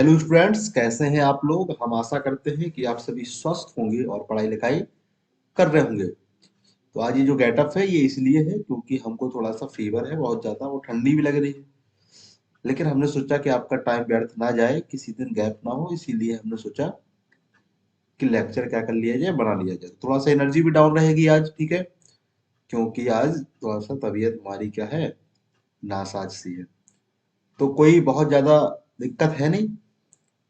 Hello students, कैसे हैं आप लोग। हम आशा करते हैं कि आप सभी स्वस्थ होंगे और पढ़ाई लिखाई कर रहे होंगे। तो आज ये जो गेटअप है ये इसलिए है क्योंकि हमको थोड़ा सा फीवर है, बहुत ज्यादा, वो ठंडी भी लग रही है। लेकिन हमने सोचा कि आपका टाइम व्यर्थ ना जाए, किसी दिन गैप ना हो, इसीलिए हमने सोचा कि लेक्चर क्या कर लिया जाए, बना लिया जाए। थोड़ा सा एनर्जी भी डाउन रहेगी आज, ठीक है, क्योंकि आज थोड़ा सा तबीयत हमारी क्या है, नासाज सी है। तो कोई बहुत ज्यादा दिक्कत है नहीं।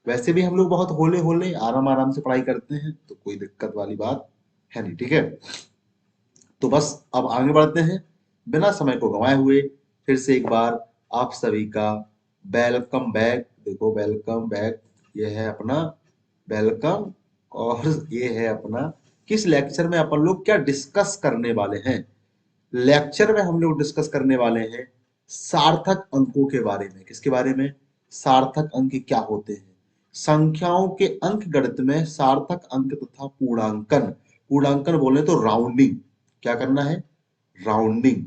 वैसे भी हम लोग बहुत होले होले आराम आराम से पढ़ाई करते हैं, तो कोई दिक्कत वाली बात है नहीं, ठीक है। तो बस अब आगे बढ़ते हैं बिना समय को गंवाए हुए। फिर से एक बार आप सभी का वेलकम बैक। देखो, वेलकम बैक, ये है अपना वेलकम। और ये है अपना किस लेक्चर में अपन लोग क्या डिस्कस करने वाले हैं। लेक्चर में हम लोग डिस्कस करने वाले हैं सार्थक अंकों के बारे में। किसके बारे में? सार्थक अंक क्या होते हैं। संख्याओं के अंक गणित में सार्थक अंक तथा पूर्णांकन। पूर्णांकन बोले तो राउंडिंग। क्या करना है? राउंडिंग।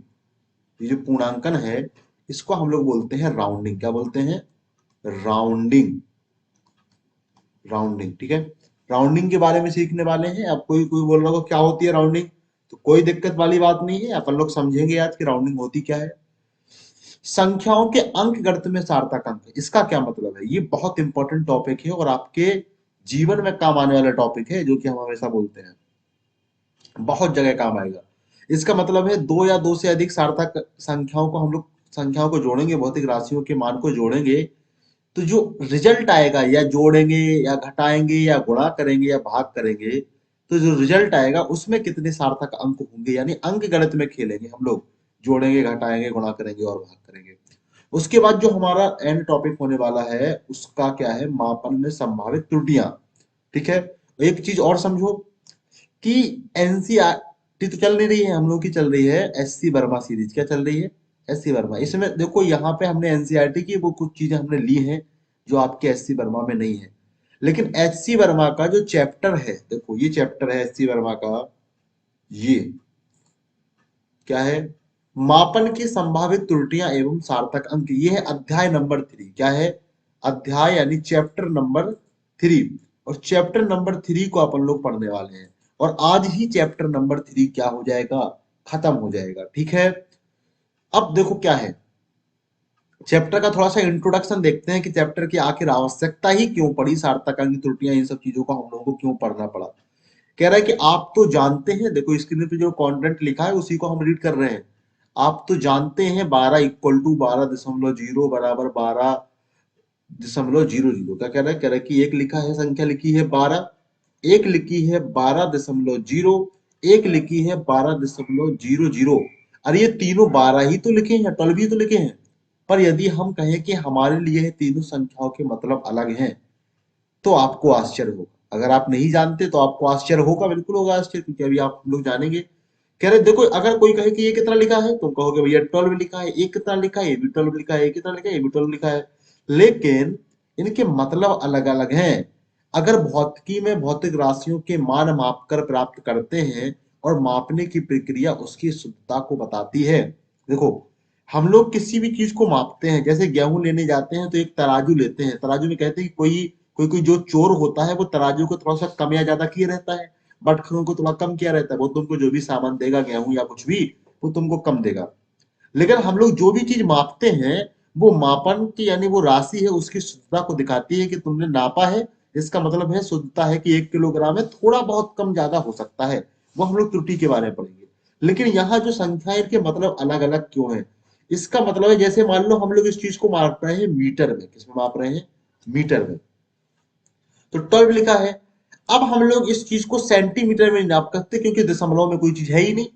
ये जो पूर्णांकन है इसको हम लोग बोलते हैं राउंडिंग। क्या बोलते हैं? राउंडिंग। राउंडिंग, ठीक है। राउंडिंग के बारे में सीखने वाले हैं। अब कोई कोई बोल रहा होगा क्या होती है राउंडिंग, तो कोई दिक्कत वाली बात नहीं है, अपन लोग समझेंगे आज की राउंडिंग होती क्या है। संख्याओं के अंक गणित में सार्थक अंक, इसका क्या मतलब है? ये बहुत इंपॉर्टेंट टॉपिक है और आपके जीवन में काम आने वाला टॉपिक है, जो कि हम हमेशा बोलते हैं, बहुत जगह काम आएगा। इसका मतलब है दो या दो से अधिक सार्थक संख्याओं को हम लोग संख्याओं को जोड़ेंगे, भौतिक राशियों के मान को जोड़ेंगे, तो जो रिजल्ट आएगा, या जोड़ेंगे या घटाएंगे या गुणा करेंगे या भाग करेंगे, तो जो रिजल्ट आएगा उसमें कितने सार्थक अंक होंगे, यानी अंक गणित में खेलेंगे हम लोग। जोड़ेंगे, घटाएंगे, गुणा करेंगे और भाग करेंगे। उसके बाद जो हमारा एंड टॉपिक होने वाला है उसका क्या है? मापन में संभावित त्रुटियां। ठीक है। एक चीज और समझो कि एनसीईआरटी तो चल नहीं रही है, हम लोग की चल रही है एससी वर्मा सीरीज। क्या चल रही है? एससी वर्मा। इसमें देखो, यहाँ पे हमने एनसीईआरटी की वो कुछ चीजें हमने ली हैं जो आपके एससी वर्मा में नहीं है। लेकिन एचसी वर्मा का जो चैप्टर है, देखो ये चैप्टर है एचसी वर्मा का, ये क्या है? मापन की संभावित त्रुटियां एवं सार्थक अंक। ये है अध्याय नंबर 3। क्या है? अध्याय यानी चैप्टर नंबर 3। और चैप्टर नंबर 3 को अपन लोग पढ़ने वाले हैं। और आज ही चैप्टर नंबर 3 क्या हो जाएगा? खत्म हो जाएगा, ठीक है। अब देखो क्या है, चैप्टर का थोड़ा सा इंट्रोडक्शन देखते हैं कि चैप्टर की आखिर आवश्यकता ही क्यों पड़ी, सार्थक अंक, त्रुटियां, इन सब चीजों को हम लोगों को क्यों पढ़ना पड़ा। कह रहा है कि आप तो जानते हैं, देखो स्क्रीन पे जो कंटेंट लिखा है उसी को हम रीड कर रहे हैं। आप तो जानते हैं 12 इक्वल टू 12.0 बराबर 12.00। क्या कह रहा है? कह रहा है कि एक लिखा है, संख्या लिखी है 12, एक लिखी है 12.0, एक लिखी है 12.00। अरे ये तीनों 12 ही तो लिखे हैं, 12 ही तो लिखे हैं। पर यदि हम कहें कि हमारे लिए ये तीनों संख्याओं के मतलब अलग हैं, तो आपको आश्चर्य होगा। अगर आप नहीं जानते तो आपको आश्चर्य होगा, बिल्कुल होगा आश्चर्य, क्योंकि अभी आप लोग जानेंगे। कह रहे देखो, अगर कोई कहे कि ये कितना लिखा है, तुम कहोगे भैया 12 लिखा है। ये कितना लिखा है? ये भी 12 लिखा है। ये कितना लिखा है? ये भी 12 लिखा है। लेकिन इनके मतलब अलग अलग हैं। अगर भौतिकी में भौतिक राशियों के मान मापकर प्राप्त करते हैं, और मापने की प्रक्रिया उसकी शुद्धता को बताती है। देखो, हम लोग किसी भी चीज को मापते हैं, जैसे गेहूं लेने जाते हैं तो एक तराजू लेते हैं। तराजू में कहते हैं कि कोई कोई कोई जो चोर होता है वो तराजू को थोड़ा सा कम या ज्यादा किए रहता है, बटखरों को थोड़ा कम किया रहता है। वो तुमको जो भी सामान देगा, गेहूं या कुछ भी, वो तुमको कम देगा। लेकिन हम लोग जो भी चीज मापते हैं, वो मापन की यानी वो राशि है उसकी शुद्धता को दिखाती है कि तुमने नापा है। इसका मतलब है शुद्धता है कि 1 किलोग्राम है, थोड़ा बहुत कम ज्यादा हो सकता है। वो हम लोग त्रुटि के बारे में पढ़ेंगे। लेकिन यहाँ जो संख्या है इनके मतलब अलग अलग क्यों है? इसका मतलब है, जैसे मान लो हम लोग इस चीज को माप रहे हैं मीटर में। किसमें माप रहे हैं? मीटर में। तो 12 लिखा है। अब हम लोग इस चीज को सेंटीमीटर में नाप सकते, क्योंकि दशमलव में कोई चीज है ही नहीं।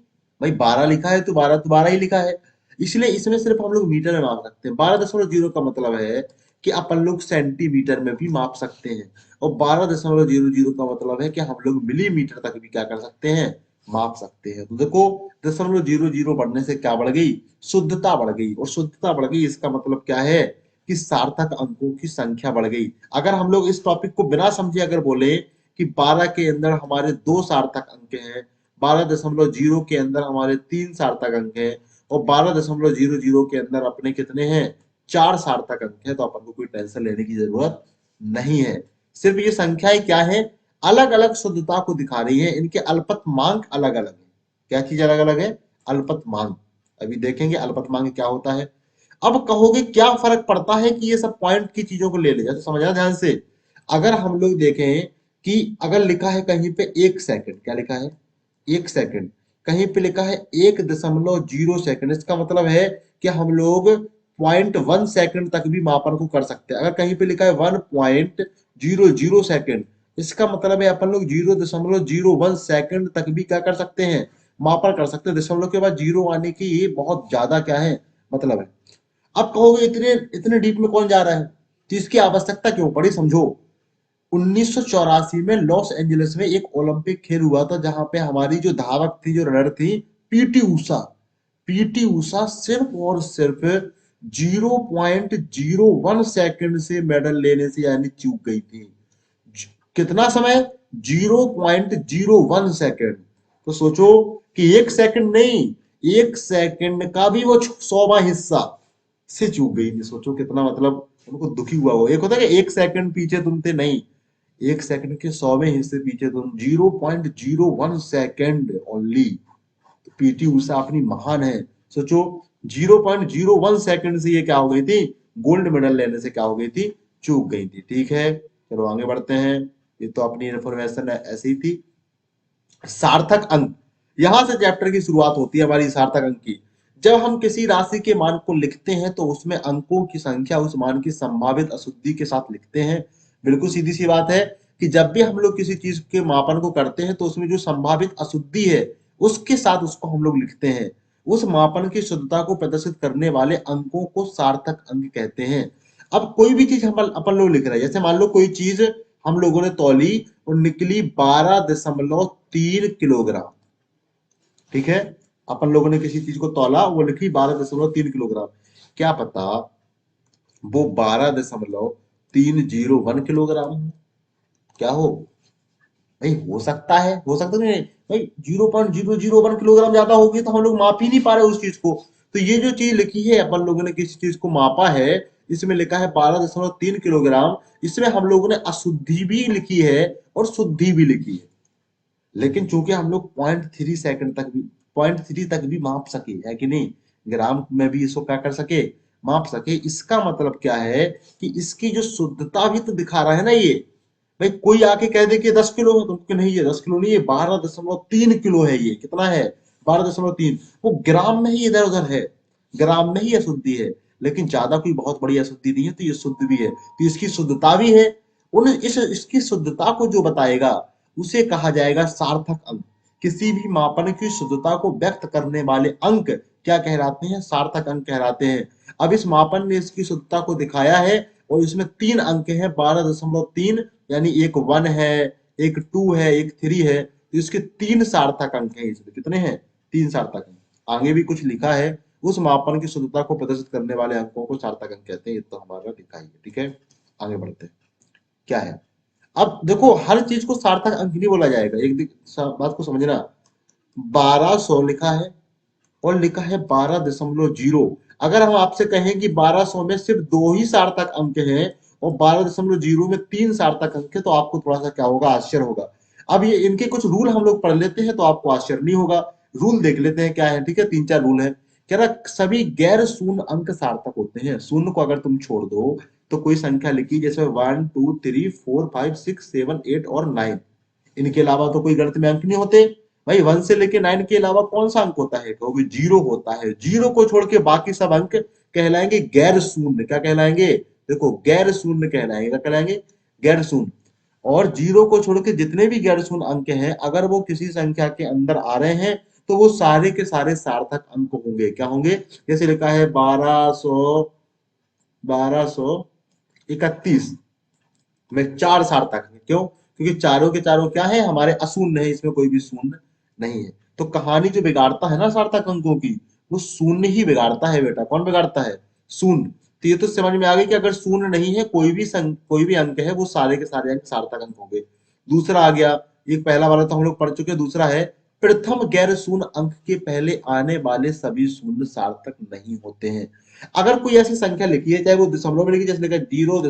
भाई 12 लिखा है तो 12 तो 12 ही लिखा है। इसलिए इसमें सिर्फ हम लोग मीटर में माप सकते हैं। 12.0 का मतलब है कि अपन लोग सेंटीमीटर में भी माप सकते हैं। और 12.00 का मतलब है कि हम लोग मिलीमीटर तक भी क्या कर सकते हैं? माप सकते हैं। तो देखो, 0.00 बढ़ने से क्या बढ़ गई? शुद्धता बढ़ गई। और शुद्धता बढ़ गई इसका मतलब क्या है? कि सार्थक अंकों की संख्या बढ़ गई। अगर हम लोग इस टॉपिक को बिना समझे अगर बोले कि 12 के अंदर हमारे 2 सार्थक अंक हैं, 12.0 के अंदर हमारे 3 सार्थक अंक हैं, और 12.00 के अंदर अपने कितने हैं? 4 सार्थक अंक हैं, तो अपन को कोई टेंशन लेने की जरूरत नहीं है। सिर्फ ये संख्याएं क्या है, अलग अलग शुद्धता को दिखा रही है, इनके अल्पतमांक अलग अलग है। क्या चीज अलग अलग है, अल्पतमांक। अभी देखेंगे अल्पतमांक क्या होता है। अब कहोगे क्या फर्क पड़ता है कि ये सब पॉइंट की चीजों को ले ले, जैसे समझना ध्यान से। अगर हम लोग देखें कि अगर लिखा है कहीं पे 1 सेकंड, क्या लिखा है, 1 सेकंड, कहीं पे लिखा है 1.0 सेकंड, इसका मतलब है कि हम लोग 0.1 सेकंड तक भी मापन को कर सकते हैं। अगर कहीं पे लिखा है 1.00 सेकंड, इसका मतलब है अपन लोग 0.01 सेकंड तक भी क्या कर सकते हैं, मापन कर सकते हैं। दशमलव के बाद जीरो आने की ये बहुत ज्यादा क्या है, मतलब है। अब कहोगे इतने इतने डीप में कौन जा रहा है, तो इसकी आवश्यकता क्यों पड़ी, समझो। 1984 में लॉस एंजलिस में एक ओलंपिक खेल हुआ था, जहां पे हमारी जो धावक थी, जो रनर थी, पीटी उषा। पीटी उषा सिर्फ और सिर्फ 0.01 सेकंड से मेडल लेने से यानी चूक गई थी। कितना समय, 0.01 सेकंड। तो सोचो कि 1 सेकंड नहीं, 1 सेकंड का भी वो 100वां हिस्सा से चूक गई थी। सोचो कितना मतलब उनको दुखी हुआ हो। एक होता है कि 1 सेकंड पीछे तुम थे, नहीं, 1 सेकंड के 100वें हिस्से पीछे तुम, 0.01 सेकंड ओनली। पीटी उषा अपनी महान है। सोचो 0.01 सेकंड से ये क्या हो गई थी, गोल्ड मेडल लेने से क्या हो गई थी, चूक गई थी। ठीक है, चलो आगे बढ़ते हैं। ये तो अपनी इंफॉर्मेशन ऐसी थी। सार्थक अंक, यहां से चैप्टर की शुरुआत होती है हमारी सार्थक अंक की। जब हम किसी राशि के मान को लिखते हैं तो उसमें अंकों की संख्या उस मान की संभावित अशुद्धि के साथ लिखते हैं। बिल्कुल सीधी सी बात है कि जब भी हम लोग किसी चीज के मापन को करते हैं तो उसमें जो संभावित अशुद्धि है उसके साथ उसको हम लोग लिखते हैं। उस मापन की शुद्धता को प्रदर्शित करने वाले अंकों को सार्थक अंक कहते हैं। अब कोई भी चीज हम अपन लोग लिख रहे हैं, जैसे मान लो कोई चीज हम लोगों ने तौली और निकली 12.3 किलोग्राम। ठीक है, अपन लोगों ने किसी चीज को तौला, वो लिखी 12.3 किलोग्राम। क्या पता वो 12.301 किलोग्राम हो, क्या हो भाई, हो सकता है, हो सकता नहीं भाई, 0.001 किलोग्राम ज्यादा होगी तो हम लोग माप ही नहीं पा रहे उस चीज को। तो ये जो चीज लिखी है अपन लोगों ने किसी चीज को मापा है, इसमें लिखा है 12.3 किलोग्राम, इसमें हम लोगों ने अशुद्धि भी लिखी है और शुद्धि भी लिखी है। लेकिन चूंकि हम लोग 0.3 सेकंड तक भी, 0.3 तक भी माप सके, है कि नहीं, ग्राम में भी इसको क्या कर सके, माप सके। इसका मतलब क्या है कि इसकी जो शुद्धता भी तो दिखा रहा है ना ये। भाई कोई आके कह दे कि 10 किलो है, तुमको नहीं, ये 10 किलो नहीं है, 12.3 किलो है। ये कितना है, 12.3। वो ग्राम में ही इधर उधर है, ग्राम में ही अशुद्धि है, लेकिन ज्यादा कोई बहुत बड़ी अशुद्धि नहीं है, तो ये शुद्ध भी है, तो इसकी शुद्धता भी है। उन इसकी शुद्धता को जो बताएगा उसे कहा जाएगा सार्थक अंक। किसी भी मापन की शुद्धता को व्यक्त करने वाले अंक क्या कहलाते हैं, सार्थक अंक कहलाते हैं। अब इस मापन ने इसकी शुद्धता को दिखाया है और इसमें 3 अंक है, 12.3, यानी एक 1 है, एक 2 है, एक 3 है, तो इसके 3 सार्थक अंक है। इसमें कितने हैं, 3 सार्थक अंक। आगे भी कुछ लिखा है, उस मापन की शुद्धता को प्रदर्शित करने वाले अंकों को सार्थक अंक कहते हैं। ये तो हमारा लिखा ही है। ठीक है, आगे बढ़ते हैं, क्या है। अब देखो हर चीज को सार्थक अंक नहीं बोला जाएगा, बात को समझना। 1200 लिखा है और लिखा है 12.0। अगर हम आपसे कहें कि 1200 में सिर्फ 2 ही सार्थक अंक हैं और 12.0 में 3 सार्थक अंक है, तो आपको थोड़ा सा क्या होगा, आश्चर्य होगा। अब ये इनके कुछ रूल हम लोग पढ़ लेते हैं तो आपको आश्चर्य नहीं होगा। रूल देख लेते हैं क्या है। ठीक है, 3-4 रूल है। कह रहा सभी गैर शून्य अंक सार्थक होते हैं। शून्य को अगर तुम छोड़ दो तो कोई संख्या लिखी, जैसे 1 2 3 4 5 6 7 8 और 9, इनके अलावा तो कोई गणित में अंक नहीं होते। भाई 1 से लेके 9 के अलावा कौन सा अंक होता है, कहोगे 0 होता है। 0 को छोड़ के बाकी सब अंक कहलाएंगे गैर शून्य। क्या कहलाएंगे, देखो गैर शून्य कहलाएंगे। क्या कहलाएंगे, गैर शून्य। और 0 को छोड़ के जितने भी गैर शून्य अंक हैं, अगर वो किसी संख्या के अंदर आ रहे हैं तो वो सारे के सारे सार्थक अंक होंगे। क्या होंगे, जैसे लिखा है 1231 में 4 सार्थक है। क्यों, क्योंकि चारों के चारों क्या है, हमारे अशून्य है, इसमें कोई भी शून्य नहीं है। तो कहानी जो बिगाड़ता है ना सार्थक अंकों की, वो शून्य ही बिगाड़ता है बेटा। कौन बिगाड़ता है, शून्य। तो ये तो समझ में आ गई कि अगर शून्य नहीं है कोई भी अंक है, वो सारे के सारे अंक सार्थक अंक होंगे। दूसरा आ गया, एक पहला वाला तो हम लोग पढ़ चुके हैं, दूसरा है प्रथम गैर शून्य अंक के पहले आने वाले सभी शून्य सार्थक नहीं होते हैं। अगर कोई ऐसी संख्या लिखी है, चाहे वो दशमलव में लिखी, जैसे लिखा 0.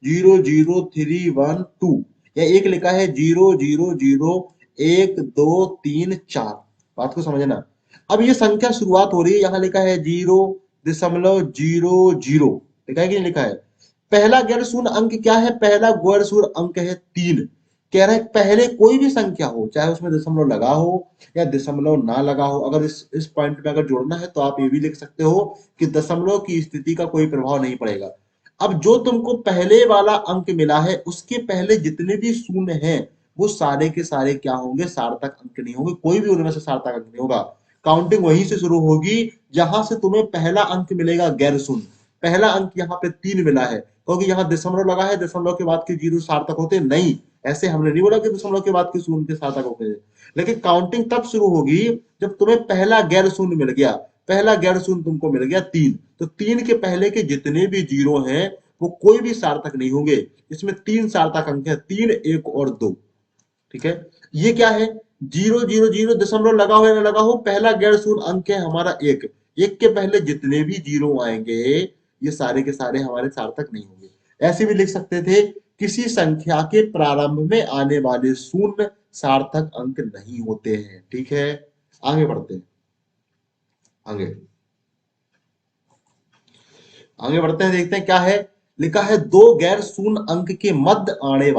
00312 या एक लिखा है 0000123 बात को समझना। अब ये संख्या शुरुआत हो रही है, यहां लिखा है 0.00 लिखा है कि नहीं लिखा है। पहला गैर शून्य अंक क्या है, पहला गैर शून्य अंक है 3। कह रहा है पहले कोई भी संख्या हो, चाहे उसमें दशमलव लगा हो या दशमलव ना लगा हो, अगर इस पॉइंट में अगर जोड़ना है तो आप ये भी लिख सकते हो कि दशमलव की स्थिति का कोई प्रभाव नहीं पड़ेगा। अब जो तुमको पहले वाला अंक मिला है उसके पहले जितने भी शून्य हैं वो सारे के सारे क्या होंगे, सार्थक अंक नहीं होंगे, कोई भी उनमें से सार्थक अंक नहीं होगा। काउंटिंग वहीं से शुरू होगी जहां से तुम्हें पहला अंक मिलेगा गैर शून्य। पहला अंक यहाँ पे 3 मिला है क्योंकि यहाँ दशमलव लगा है, दशमलव के बाद के जीरो सार्थक होते नहीं, ऐसे हमने नहीं बोला कि दशमलव के बाद के शून्य के सार्थक होते हैं। लेकिन काउंटिंग तब शुरू होगी जब तुम्हें पहला गैर शून्य मिल गया। पहला गैर शून्य तुमको मिल गया 3, तो 3 के पहले के जितने भी जीरो हैं वो कोई भी सार्थक नहीं होंगे। इसमें 3 सार्थक अंक है, 3, 1 और 2। ठीक है, ये क्या है, 000 दशमलव लगा हो या ना लगा हो, पहला गैर शून्य अंक है हमारा 1। 1 के पहले जितने भी जीरो आएंगे ये सारे के सारे हमारे सार्थक नहीं होंगे। ऐसे भी लिख सकते थे, किसी संख्या के प्रारंभ में आने वाले शून्य सार्थक अंक नहीं होते हैं। ठीक है, आगे बढ़ते हैं। आगे आगे बढ़ते हैं, देखते हैं क्या है। लिखा है दो गैर शून्य अंक के मध्य आने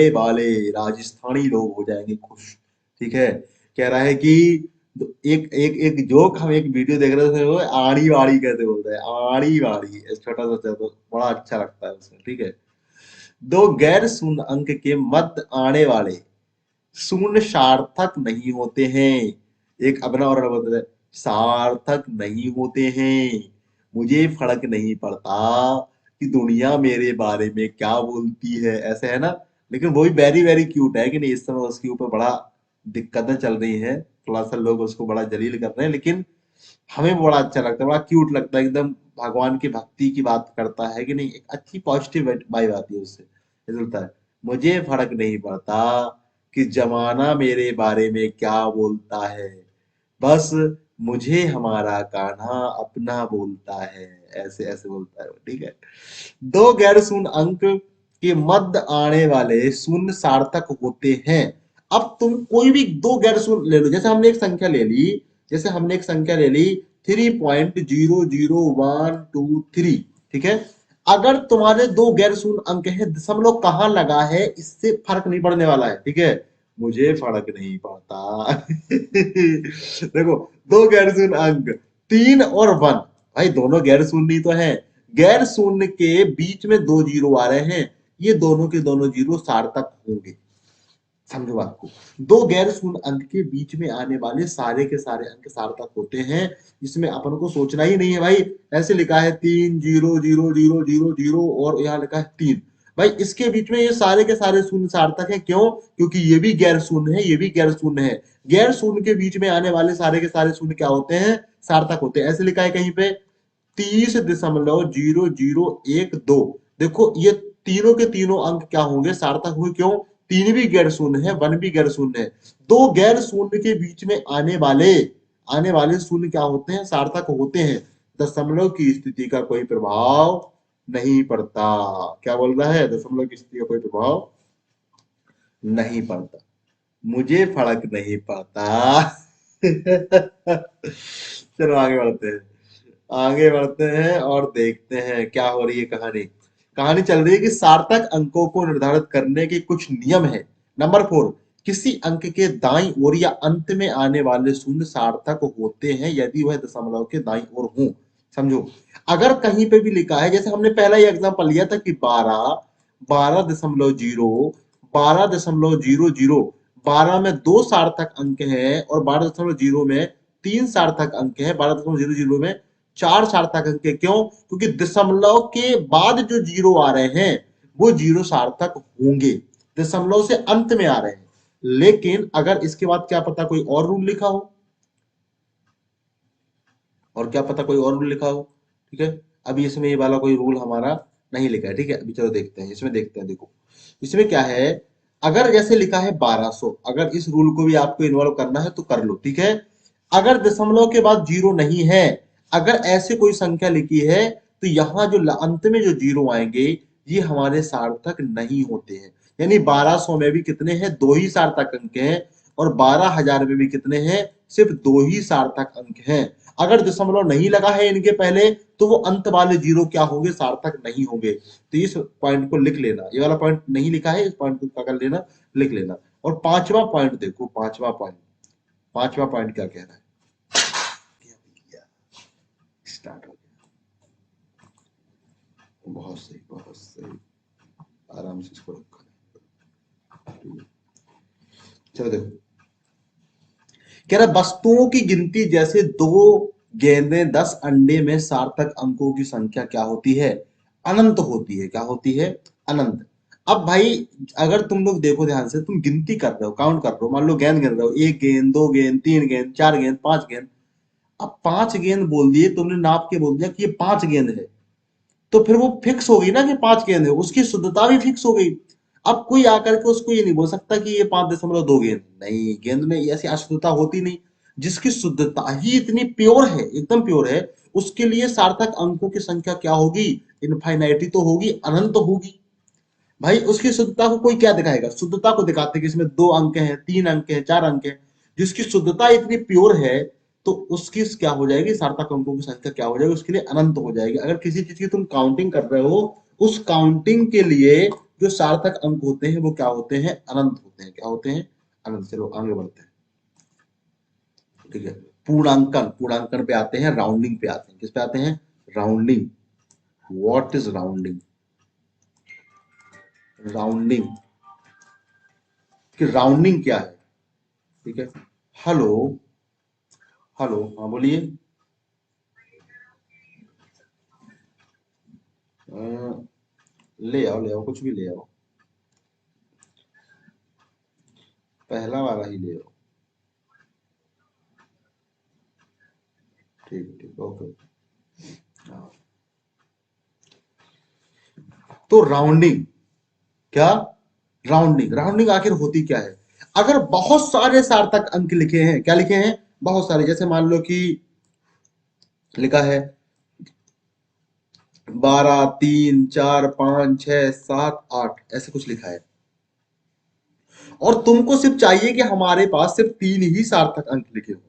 वाले राजस्थानी लोग हो जाएंगे खुश। ठीक है, कह रहा है कि एक एक एक जोक हम एक वीडियो देख रहे थे, वो आड़ी वाड़ी कैसे बोलते हैं, आड़ी वाड़ी छोटा सा तो बड़ा अच्छा लगता है उसमें। ठीक है, दो गैर शून्य अंक के मध्य आने वाले शून्य सार्थक नहीं होते हैं। एक अपना और बोलते हैं, सार्थक नहीं होते हैं, मुझे फर्क नहीं पड़ता कि दुनिया मेरे बारे में क्या बोलती है, ऐसे है ना। लेकिन वो भी वेरी वेरी क्यूट है कि नहीं, इस समय उसके ऊपर बड़ा दिक्कतें चल रही हैं, थोड़ा सा लोग उसको बड़ा जलील कर रहे हैं, लेकिन हमें बड़ा अच्छा लगता है, बड़ा क्यूट लगता है, एकदम भगवान की भक्ति की बात करता है कि नहीं, एक अच्छी पॉजिटिव वाइब आती है उससे। ये बोलता है, मुझे फर्क नहीं पड़ता कि जमाना मेरे बारे में क्या बोलता है, बस मुझे हमारा कान्हा अपना बोलता है, ऐसे ऐसे बोलता है वो। ठीक है, दो गैर शून्य अंक के मध्य आने वाले शून्य सार्थक होते हैं। अब तुम कोई भी दो गैर शून्य ले लो, जैसे हमने एक संख्या ले ली, जैसे हमने एक संख्या ले ली 3.00123। ठीक है, अगर तुम्हारे दो गैर शून्य अंक है, दशमलव कहाँ लगा है इससे फर्क नहीं पड़ने वाला है। ठीक है, मुझे फर्क नहीं पड़ता देखो, दो गैर शून्य अंक 3 और 1, भाई दोनों गैर शून्य तो है, गैर शून्य के बीच में दो जीरो आ रहे हैं, ये दोनों के दोनों जीरो सार्थक होंगे। समझो बात को, दो गैर शून्य अंक के बीच में आने वाले सारे के सारे अंक सार्थक होते हैं, इसमें अपन को सोचना ही नहीं है भाई। ऐसे लिखा है 3 0 0 0 0 0 और यहाँ लिखा है 3, भाई इसके बीच में ये सारे के सारे शून्य सार्थक है, क्यों, क्योंकि ये भी गैर शून्य है, ये भी गैर शून्य है। गैर शून्य के बीच में आने वाले सारे के सारे शून्य क्या होते हैं, सार्थक होते हैं। ऐसे लिखा है कहीं पे 30.0012। देखो ये तीनों के तीनों अंक क्या होंगे, सार्थक हुए, क्यों, 3 भी गैर शून्य है, 1 भी गैर शून्य है। दो गैर शून्य के बीच में आने वाले शून्य क्या होते हैं, सार्थक होते हैं। दशमलव की स्थिति का कोई प्रभाव नहीं पड़ता। क्या बोल रहा है, दशमलव की स्थिति का कोई प्रभाव नहीं पड़ता, मुझे फर्क नहीं पड़ता चलो आगे बढ़ते हैं, आगे बढ़ते हैं और देखते हैं क्या हो रही है कहानी। कहानी चल रही है कि सार्थक अंकों को निर्धारित करने के कुछ नियम है। नंबर 4, किसी अंक के दाईं ओर या अंत में आने वाले शून्य सार्थक होते हैं यदि वह दशमलव के दाईं ओर हो। समझो, अगर कहीं पे भी लिखा है, जैसे हमने पहला ही एग्जांपल लिया था कि 12.0 12 में दो सार्थक अंक हैं और 12.0 में 3 सार्थक अंक हैं, 12.00 में 4 सार्थक अंक है। क्यों, क्योंकि दशमलव के बाद जो जीरो आ रहे हैं वो जीरो सार्थक होंगे, दशमलव से अंत में आ रहे हैं। लेकिन अगर इसके बाद क्या पता कोई और रूल लिखा हो, और क्या पता कोई और रूल लिखा हो। ठीक है, अभी इसमें ये वाला कोई रूल हमारा नहीं लिखा है। ठीक है, अभी चलो देखते हैं, इसमें देखते हैं। देखो इसमें क्या है, अगर जैसे लिखा है 1200, अगर इस रूल को भी आपको इन्वॉल्व करना है तो कर लो। ठीक है, अगर दशमलव के बाद जीरो नहीं है, अगर ऐसे कोई संख्या लिखी है तो यहाँ जो अंत में जो जीरो आएंगे ये हमारे सार्थक नहीं होते हैं। यानी 1200 में भी कितने हैं, 2 ही सार्थक अंक हैं, और 12,000 में भी कितने हैं, सिर्फ 2 ही सार्थक अंक हैं। अगर दशमलव नहीं लगा है इनके पहले तो वो अंत वाले जीरो क्या होंगे, सार्थक नहीं होंगे। तो इस पॉइंट को लिख लेना, ये वाला पॉइंट नहीं लिखा है, इस पॉइंट को क्या कर लेना, लिख लेना। और पांचवा पॉइंट देखो, पांचवा पॉइंट क्या कह रहा है, स्टार्ट हो गया। बहुत सही, बहुत सही, आराम से इसको रखा। चलो देखो, कह रहा वस्तुओं की गिनती जैसे 2 गेंदें 10 अंडे में सार्थक अंकों की संख्या क्या होती है, अनंत होती है। क्या होती है, अनंत। अब भाई अगर तुम लोग देखो ध्यान से, तुम गिनती कर रहे हो, काउंट कर रहे हो, मान लो गेंद गिन रहे हो, 1 गेंद, 2 गेंद, 3 गेंद, 4 गेंद, 5 गेंद। अब 5 गेंद बोल दिए तुमने, नाप के बोल दिया कि ये 5 गेंद है, तो फिर वो फिक्स हो गई ना कि 5 गेंद है, उसकी शुद्धता भी फिक्स हो गई। अब कोई आकर के उसको ये नहीं बोल सकता कि ये 5.2 गेंद, नहीं, गेंद में ऐसी अशुद्धता होती नहीं। जिसकी शुद्धता ही इतनी प्योर है, एकदम प्योर है, उसके लिए सार्थक अंकों की संख्या क्या होगी, इनफाइनाइटी तो होगी, अनंत होगी। भाई उसकी शुद्धता को कोई क्या दिखाएगा, शुद्धता को दिखाते कि इसमें 2 अंक हैं, 3 अंक हैं, 4 अंक हैं। जिसकी शुद्धता इतनी प्योर है तो उसकी क्या हो जाएगी, सार्थक अंकों की संख्या क्या हो जाएगी, उसके लिए अनंत हो जाएगी। अगर किसी चीज की तुम काउंटिंग कर रहे हो, उस काउंटिंग के लिए जो सार्थक अंक होते हैं वो क्या होते हैं, अनंत होते हैं। क्या होते हैं, अनंत। चलो आगे बढ़ते हैं, ठीक है। पूर्णांकन पे आते हैं, राउंडिंग पे आते हैं। किस पे आते हैं, rounding. What is rounding, rounding कि राउंडिंग क्या है, ठीक है। हेलो, हेलो, हाँ बोलिए। ले आओ, कुछ भी ले आओ, पहला वाला ही ले आओ। ठीक ठीक, ओके। हाँ। तो राउंडिंग क्या, राउंडिंग आखिर होती क्या है। अगर बहुत सारे सार्थक अंक लिखे हैं, क्या लिखे हैं, बहुत सारे, जैसे मान लो कि लिखा है 12, 3, 4, 5, 6, 7, 8, ऐसे कुछ लिखा है, और तुमको सिर्फ चाहिए कि हमारे पास सिर्फ 3 ही सार्थक अंक लिखे हो,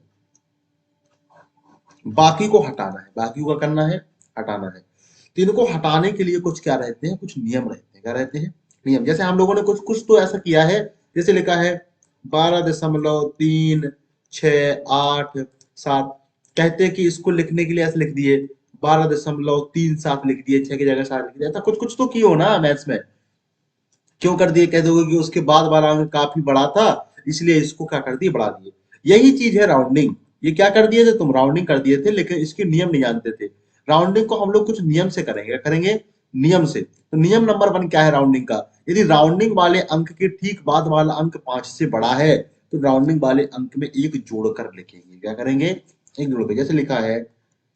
बाकी को हटाना है, बाकी को करना है, हटाना है। तो इनको हटाने के लिए कुछ क्या रहते हैं, कुछ नियम रहते हैं। क्या रहते हैं, नियम। जैसे हम लोगों ने कुछ कुछ तो ऐसा किया है, जैसे लिखा है 12.368 कहते हैं कि इसको लिखने के लिए ऐसे लिख दिए, 12.37 लिख दिए, 6 की जगह 7 लिख दिया, ऐसा कुछ कुछ तो किए हो ना मैथ्स में। क्यों कर दिए, कह दोगे कि उसके बाद वाला अंक काफी बड़ा था, इसलिए इसको क्या कर दिए, बढ़ा दिए। यही चीज है राउंडिंग। ये क्या कर दिए थे तुम, राउंडिंग कर दिए थे, लेकिन इसके नियम नहीं जानते थे। राउंडिंग को हम लोग कुछ नियम से करेंगे, क्या करेंगे, नियम से। तो नियम नंबर 1 क्या है राउंडिंग का, यदि राउंडिंग वाले अंक के ठीक बाद वाला अंक 5 से बड़ा है तो राउंडिंग वाले अंक में एक जोड़कर लिखेंगे। क्या करेंगे, एक जोड़कर। जैसे लिखा है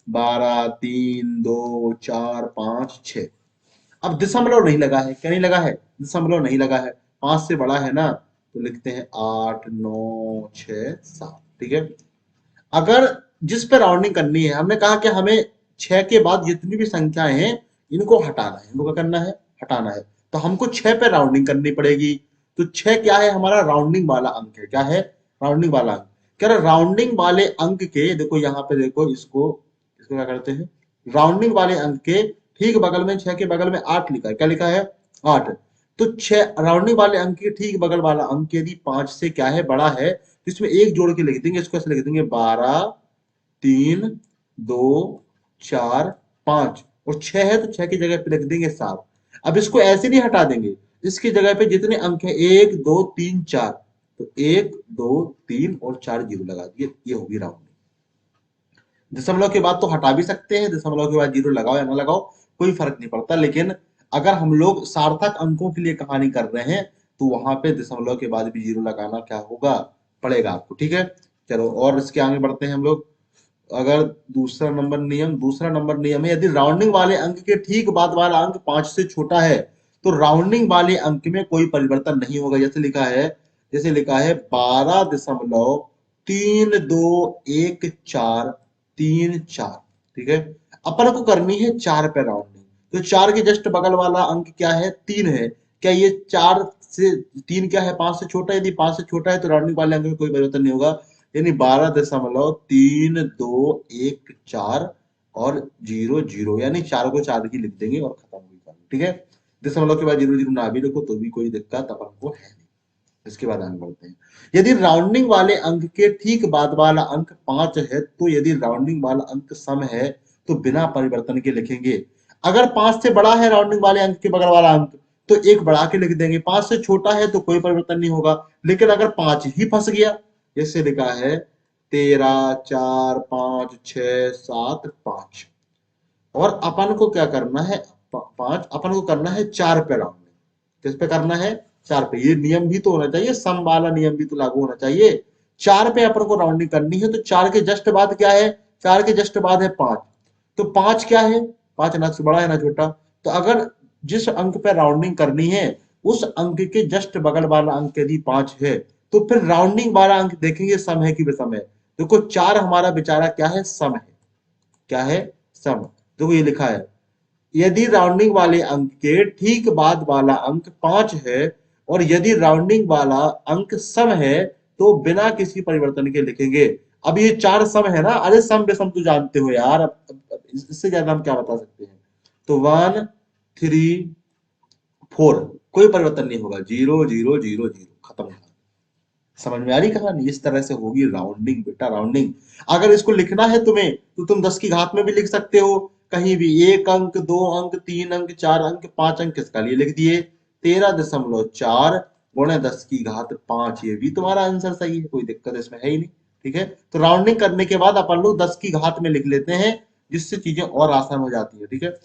12, 3, 2, 4, 5, 6। अब दशमलव नहीं लगा है, क्या नहीं लगा है, दशमलव नहीं लगा है, 5 से बड़ा है ना, तो लिखते हैं 8, 9, 6, 7, ठीक है। अगर जिस पे राउंडिंग करनी है, हमने कहा कि हमें 6 के बाद जितनी भी संख्याएं हैं इनको हटाना है, इनको क्या करना है, हटाना है। तो हमको 6 पे राउंडिंग करनी पड़ेगी। तो 6 क्या है, हमारा राउंडिंग वाला अंक है। क्या है, राउंडिंग वाला अंक। कह रहा राउंडिंग वाले अंक के, देखो यहाँ पे देखो, इसको इसको क्या करते हैं, राउंडिंग वाले अंक के ठीक बगल में, 6 के बगल में 8 लिखा है। क्या लिखा है, 8। तो 6 राउंडिंग वाले अंक के ठीक बगल वाला अंक यदि 5 से क्या है, बड़ा है, तो इसमें एक जोड़ के लिख देंगे, इसको ऐसे लिख देंगे 12, 3, 2, 4, 5, और 6 है तो 6 की जगह पे लिख देंगे 7। अब इसको ऐसे नहीं हटा देंगे, इसकी जगह पे जितने अंक है 1, 2, 3, 4, तो 1, 2, 3 और 4 जीरो लगा दिए, ये होगी राउंडिंग। दशमलव के बाद तो हटा भी सकते हैं, दशमलव के बाद जीरो लगाओ या ना लगाओ कोई फर्क नहीं पड़ता, लेकिन अगर हम लोग सार्थक अंकों के लिए कहानी कर रहे हैं तो वहां पे दशमलव के बाद भी जीरो लगाना क्या होगा, पड़ेगा आपको, ठीक है। चलो और इसके आगे बढ़ते हैं हम लोग। अगर दूसरा नंबर नियम है, यदि राउंडिंग वाले अंक के ठीक बाद वाला अंक 5 से छोटा है तो राउंडिंग वाले अंक में कोई परिवर्तन नहीं होगा। जैसे लिखा है 12.321434, ठीक है। अपन को करनी है 4 पे राउंडिंग, तो 4 के जस्ट बगल वाला अंक क्या है, 3 है। क्या ये 4 से 3 क्या है, 5 से छोटा है? यदि 5 से छोटा है तो राउंडिंग वाले अंक में कोई परिवर्तन नहीं होगा, यानी 12.3214 और 00, यानी 4 को 4 ही लिख देंगे और खत्म हुई कहानी, ठीक है। दशमलव के बाद 00 ना भी लिखो तो भी कोई दिक्कत अपन को है नहीं। इसके बाद आगे बढ़ते हैं। यदि राउंडिंग वाले अंक के ठीक बाद वाला अंक 5 है, तो यदि राउंडिंग वाला अंक सम है तो बिना परिवर्तन के लिखेंगे। अगर 5 से बड़ा है राउंडिंग वाले अंक के बगल वाला अंक तो एक बढ़ा के लिख देंगे, 5 से छोटा है तो कोई परिवर्तन नहीं होगा। लेकिन अगर 5 ही फंस गया, जैसे लिखा है 13, 4, 5, 6, 7, 5, और अपन को क्या करना है, 5 अपन को करना है 4 पे राउंडिंग। किस पे करना है, 4 पे। ये नियम भी तो होना चाहिए, सम वाला नियम भी तो लागू होना चाहिए। 4 पे अपन को राउंडिंग करनी है, तो 4 के जस्ट बाद क्या है, 4 के जस्ट बाद है 5। तो 5 क्या है, 5 ना से बड़ा है ना छोटा। तो अगर जिस अंक पे राउंडिंग करनी है उस अंक के जस्ट बगल वाला अंक यदि 5 है, तो फिर राउंडिंग वाला अंक देखेंगे सम है कि विषम है। देखो 4 हमारा बेचारा क्या है, सम है। क्या है, सम। देखो ये लिखा है, यदि राउंडिंग वाले अंक के ठीक बाद वाला अंक 5 है और यदि राउंडिंग वाला अंक सम है तो बिना किसी परिवर्तन के लिखेंगे। अब ये 4 सम है ना, अरे सम बेसम तो जानते हो यार, अब इससे ज्यादा हम क्या बता सकते हैं। तो 1, 3, 4 कोई परिवर्तन नहीं होगा, 0, 0, 0, 0, खत्म। समझ में आ रही कहानी, इस तरह से होगी राउंडिंग बेटा, राउंडिंग। अगर इसको लिखना है तुम्हें तो तुम 10 की घात में भी लिख सकते हो, कहीं भी 1 अंक, 2 अंक, 3 अंक, 4 अंक, 5 अंक किसका लिए लिख दिए, 13.4 गुणे 10 की घात 5, ये भी तुम्हारा आंसर सही है, कोई दिक्कत इसमें है ही नहीं, ठीक है। तो राउंडिंग करने के बाद अपन लोग 10 की घात में लिख लेते हैं, जिससे चीजें और आसान हो जाती है, ठीक है।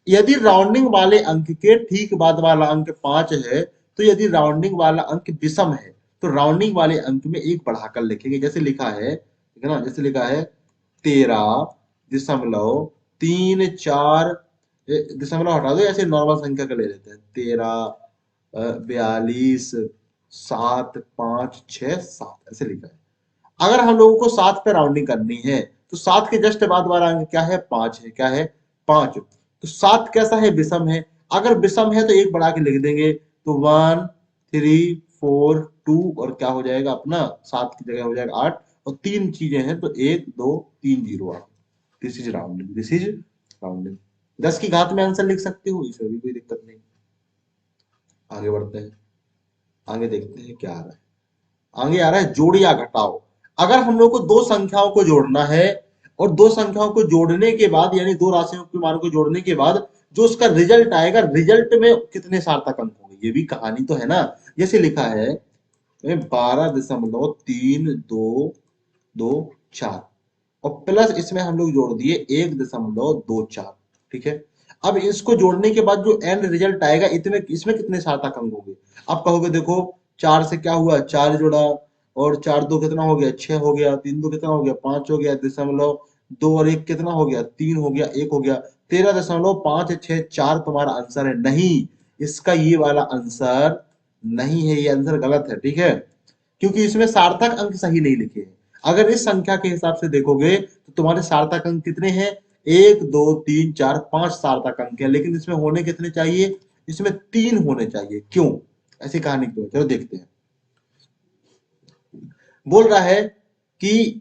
यदि राउंडिंग वाले अंक के ठीक बाद वाला अंक 5 है, तो यदि राउंडिंग वाला अंक विषम है तो राउंडिंग वाले अंक में एक बढ़ाकर लिखेंगे। जैसे लिखा है, ठीक है ना, जैसे लिखा है 13.34, दशमलव हटा दो, ऐसे नॉर्मल संख्या का ले लेते हैं, 13, 42, 7, 5, 6, 7, ऐसे लिखा है। अगर हम लोगों को 7 पे राउंडिंग करनी है तो 7 के जस्ट बाद वाला अंक क्या है, 5 है। क्या है, 5। तो 7 कैसा है, विषम है। अगर विषम है तो एक बढ़ा के लिख देंगे, तो 1, 3, 4, 2, और क्या हो जाएगा अपना, 7 की जगह हो जाएगा 8, और 3 चीजें हैं तो 1, 2, 3, 0 आ। This is rounding, this is rounding. 10 की घात में आंसर लिख सकते हो, इसमें भी कोई दिक्कत नहीं। आगे बढ़ते हैं, आगे देखते हैं क्या आ रहा है। आगे आ रहा है जोड़ या घटाओ। अगर हम लोग को दो संख्याओं को जोड़ना है और दो संख्याओं को जोड़ने के बाद, यानी दो राशियों के मान को जोड़ने के बाद जो उसका रिजल्ट आएगा, रिजल्ट में कितने सार्थक अंक होंगे, ये भी कहानी तो है ना। जैसे लिखा है 12.3224 और प्लस इसमें हम लोग जोड़ दिए 1.24, ठीक है। अब इसको जोड़ने के बाद जो एंड रिजल्ट आएगा, इतने इसमें कितने सार्थक अंक होंगे। अब कहोगे देखो 4 से क्या हुआ, 4 जोड़ा, और 4 2 कितना हो गया, 6 हो गया, 3 2 कितना हो गया, 5 हो गया, 2 और 1 कितना हो गया, 3 हो गया, 1 हो गया, 13.564 तुम्हारा आंसर है। नहीं, इसका ये वाला आंसर नहीं है, ये आंसर गलत है, ठीक है। क्योंकि इसमें सार्थक अंक सही नहीं लिखे हैं। अगर इस संख्या के हिसाब से देखोगे तो तुम्हारे सार्थक अंक कितने हैं, 1, 2, 3, 4, 5 सार्थक अंक है, लेकिन इसमें होने कितने चाहिए, इसमें 3 होने चाहिए। क्यों, ऐसी कहानी क्यों, चलो देखते हैं। बोल रहा है कि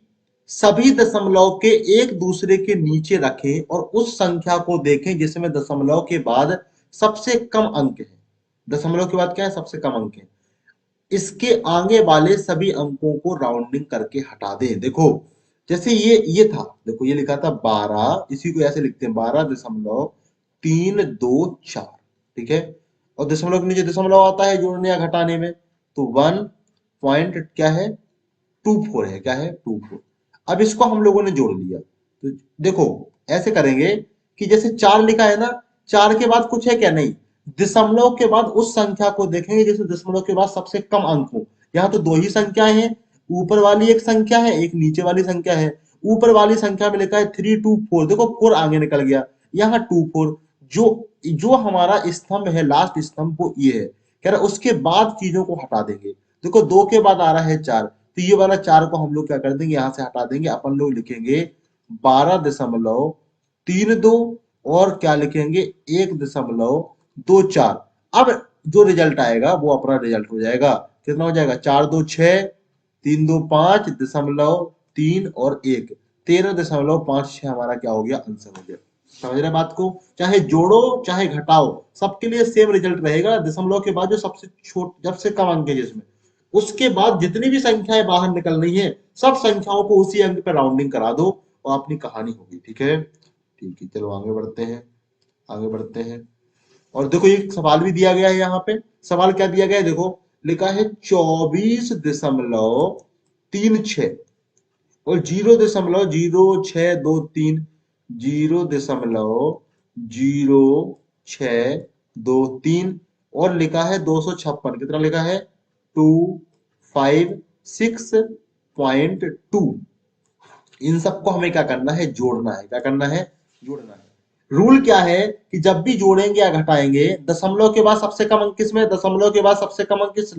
सभी दशमलव के एक दूसरे के नीचे रखें और उस संख्या को देखें जिसमें दशमलव के बाद सबसे कम अंक है। दशमलव के बाद क्या है, सबसे कम अंक है। इसके आगे वाले सभी अंकों को राउंडिंग करके हटा दें। देखो जैसे ये था, देखो ये लिखा था 12, इसी को ऐसे लिखते हैं 12.324, ठीक है। और दशमलव के नीचे दशमलव आता है जोड़ने या घटाने में, तो 1 पॉइंट क्या है, 24 है। क्या है, 24। अब इसको हम लोगों ने जोड़ लिया, तो देखो ऐसे करेंगे कि जैसे 4 लिखा है ना, 4 के बाद कुछ है क्या, नहीं। दशमलव के बाद उस संख्या को देखेंगे जिसमें दशमलव के बाद सबसे कम अंक हो। यहाँ तो दो ही संख्याएं हैं, ऊपर वाली एक संख्या है, एक नीचे वाली संख्या है। ऊपर वाली संख्या में लिखा है 324, देखो 4 आगे निकल गया, यहाँ 24। जो जो हमारा स्तंभ है, लास्ट स्तंभ वो ये है, कह रहा उसके बाद चीजों को हटा देंगे। देखो 2 के बाद आ रहा है 4, तो ये वाला 4 को हम लोग क्या कर देंगे, यहां से हटा देंगे। अपन लोग लिखेंगे 12.32 और क्या लिखेंगे 1.24। अब जो रिजल्ट आएगा वो अपना रिजल्ट हो जाएगा। कितना हो जाएगा 4 2 6, 3 2 5.3 और 1 13.56 हमारा क्या हो गया आंसर हो गया। समझ रहे बात को? चाहे जोड़ो चाहे घटाओ सबके लिए सेम रिजल्ट रहेगा। दशमलव के बाद जो सबसे छोट जब से कम अंक है जिसमें उसके बाद जितनी भी संख्याएं बाहर निकल रही है सब संख्याओं को उसी अंक पे राउंडिंग करा दो और अपनी कहानी होगी। ठीक है, ठीक है, चलो आगे बढ़ते हैं, आगे बढ़ते हैं। और देखो एक सवाल भी दिया गया है यहाँ पे। सवाल क्या दिया गया है देखो, लिखा है 24.36 और 0.0623, 0.0623 और लिखा है 256। कितना लिखा है 256.2। इन सबको हमें क्या करना है जोड़ना है। क्या करना है जोड़ना है। रूल क्या है कि जब भी जोड़ेंगे या घटाएंगे दशमलव के बाद सबसे कम अंक किसमें, दशमलव के बाद सबसे कम अंक किस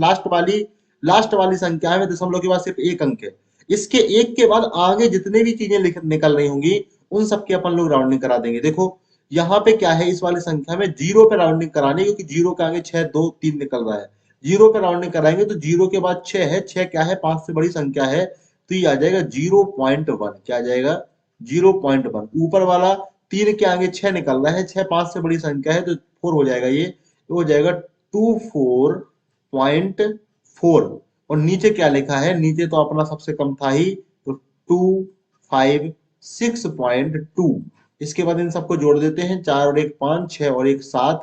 लास्ट वाली संख्या में दशमलव के बाद सिर्फ एक अंक है। इसके एक के बाद आगे जितने भी चीजें निकल रही होंगी उन सबकी अपन लोग राउंडिंग करा देंगे। देखो यहाँ पे क्या है, इस वाली संख्या में जीरो पे राउंडिंग करानी क्योंकि जीरो के आगे 6 2 3 निकल रहा है। जीरो पे राउंडिंग कराएंगे तो जीरो के बाद 6 है, 6 क्या है 5 से बड़ी संख्या है तो ये आ जाएगा 0.1। क्या आ जाएगा 0.1। ऊपर वाला 3 के आगे 6 निकल रहा है, 6 5 से बड़ी संख्या है तो 4 हो जाएगा। ये हो जाएगा 24.4। और नीचे क्या लिखा है, नीचे तो अपना सबसे कम था ही तो 256.2। इसके बाद इन सबको जोड़ देते हैं, 4 और 1 5, 6 और 1 7,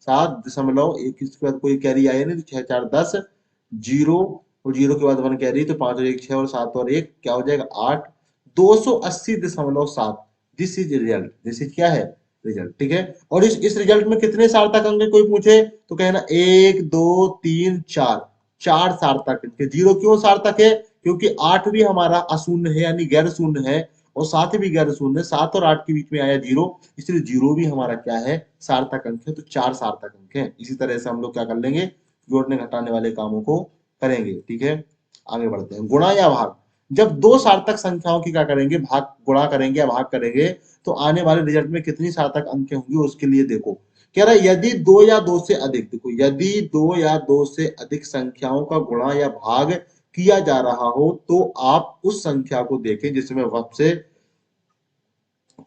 7.1। इसके बाद कोई कैरी आया नहीं तो 6 4 10, जीरो और जीरो के बाद 1 कैरी तो 5 और 1 6 और 7 और 1 क्या हो जाएगा 8। 280.7। This is result, this is क्या है रिजल्ट। ठीक है, और इस रिजल्ट में कितने सार्थक अंक कोई पूछे तो कहना 1 2 3 4, 4 सार्थक अंक। जीरो क्यों सार्थक है क्योंकि 8 भी हमारा अशून्य है यानी गैर शून्य है और 7 भी गैर शून्य, 7 और 8 के बीच में आया जीरो, इसलिए जीरो भी हमारा क्या है सार्थक अंक है। तो 4 सार्थक अंक है। इसी तरह से हम लोग क्या कर लेंगे जोड़ने घटाने वाले कामों को करेंगे। ठीक है, आगे बढ़ते हैं। गुणा या भाग, जब दो सार्थक संख्याओं की क्या करेंगे भाग गुणा करेंगे या भाग करेंगे तो आने वाले रिजल्ट में कितनी सार्थक अंक होंगी उसके लिए देखो कह रहा है यदि दो या दो से अधिक, देखो यदि दो या दो से अधिक संख्याओं का गुणा या भाग किया जा रहा हो तो आप उस संख्या को देखें जिसमें सबसे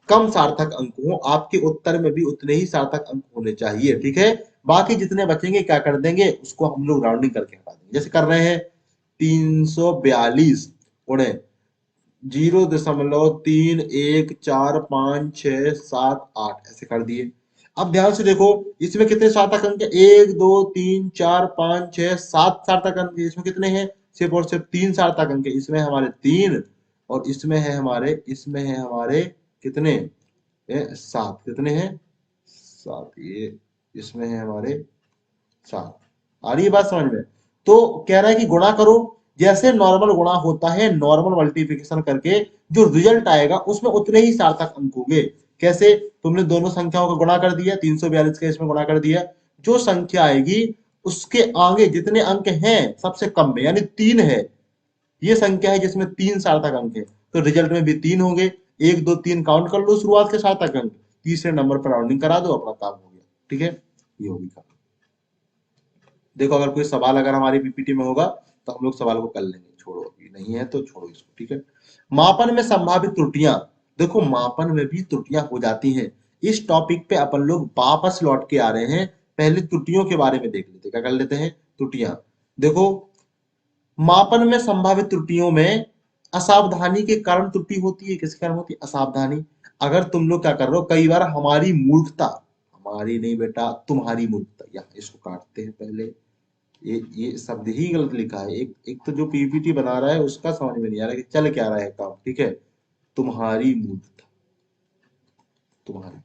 कम सार्थक अंक हो। आपके उत्तर में भी उतने ही सार्थक अंक होने चाहिए। ठीक है, बाकी जितने बचेंगे क्या कर देंगे उसको हम लोग राउंडिंग करके हटा देंगे। जैसे कर रहे हैं 342 गुणे 0.3145678 ऐसे कर दिए। अब ध्यान से देखो इसमें कितने सार्थक अंक है 1 2 3 4 5 6 7 सार्थक अंक है। इसमें कितने हैं सिर्फ और सिर्फ 3 सार्थक अंक है। इसमें हमारे 3 और इसमें है हमारे कितने 7। कितने हैं 7। ये इसमें है हमारे 7। आ रही है बात समझ में? तो कह रहा है कि गुणा करो जैसे नॉर्मल गुणा होता है नॉर्मल मल्टीप्लिकेशन करके जो रिजल्ट आएगा उसमें उतने ही सार्थक अंक होंगे। कैसे, तुमने दोनों संख्याओं का गुणा कर दिया 342 का इसमें गुणा कर दिया, जो संख्या आएगी उसके आगे जितने अंक हैं सबसे कम में यानी 3 है, ये संख्या है जिसमें 3 सार्थक अंक है तो रिजल्ट में भी 3 होंगे। 1 2 3 काउंट कर लो शुरुआत के सार्थक अंक, तीसरे नंबर पर राउंडिंग करा दो अपना काम हो गया। ठीक है, ये होगी काम। देखो अगर कोई सवाल अगर हमारी पीपीटी में होगा तो हम लोग सवाल को कर लेंगे, छोड़ो अभी नहीं है तो छोड़ो इसको। ठीक है, मापन में संभावित त्रुटियां, देखो मापन में भी त्रुटियां हो जाती हैं। इस टॉपिक पे अपन लोग वापस लौट के आ रहे हैं। पहले त्रुटियों के बारे में देख लेते, क्या कर लेते हैं त्रुटियां। देखो मापन में संभावित त्रुटियों में असावधानी के कारण त्रुटि होती है। किसके कारण होती है असावधानी। अगर तुम लोग क्या कर रहे हो कई बार हमारी मूर्खता, हमारी नहीं बेटा तुम्हारी मूर्खता, यहाँ इसको काटते हैं पहले, ये शब्द ही गलत लिखा है। एक एक तो जो पीपीटी बना रहा है उसका समझ में नहीं आ रहा कि चल क्या रहा है काम। ठीक है, तुम्हारी मूर्खता, तुम्हारी।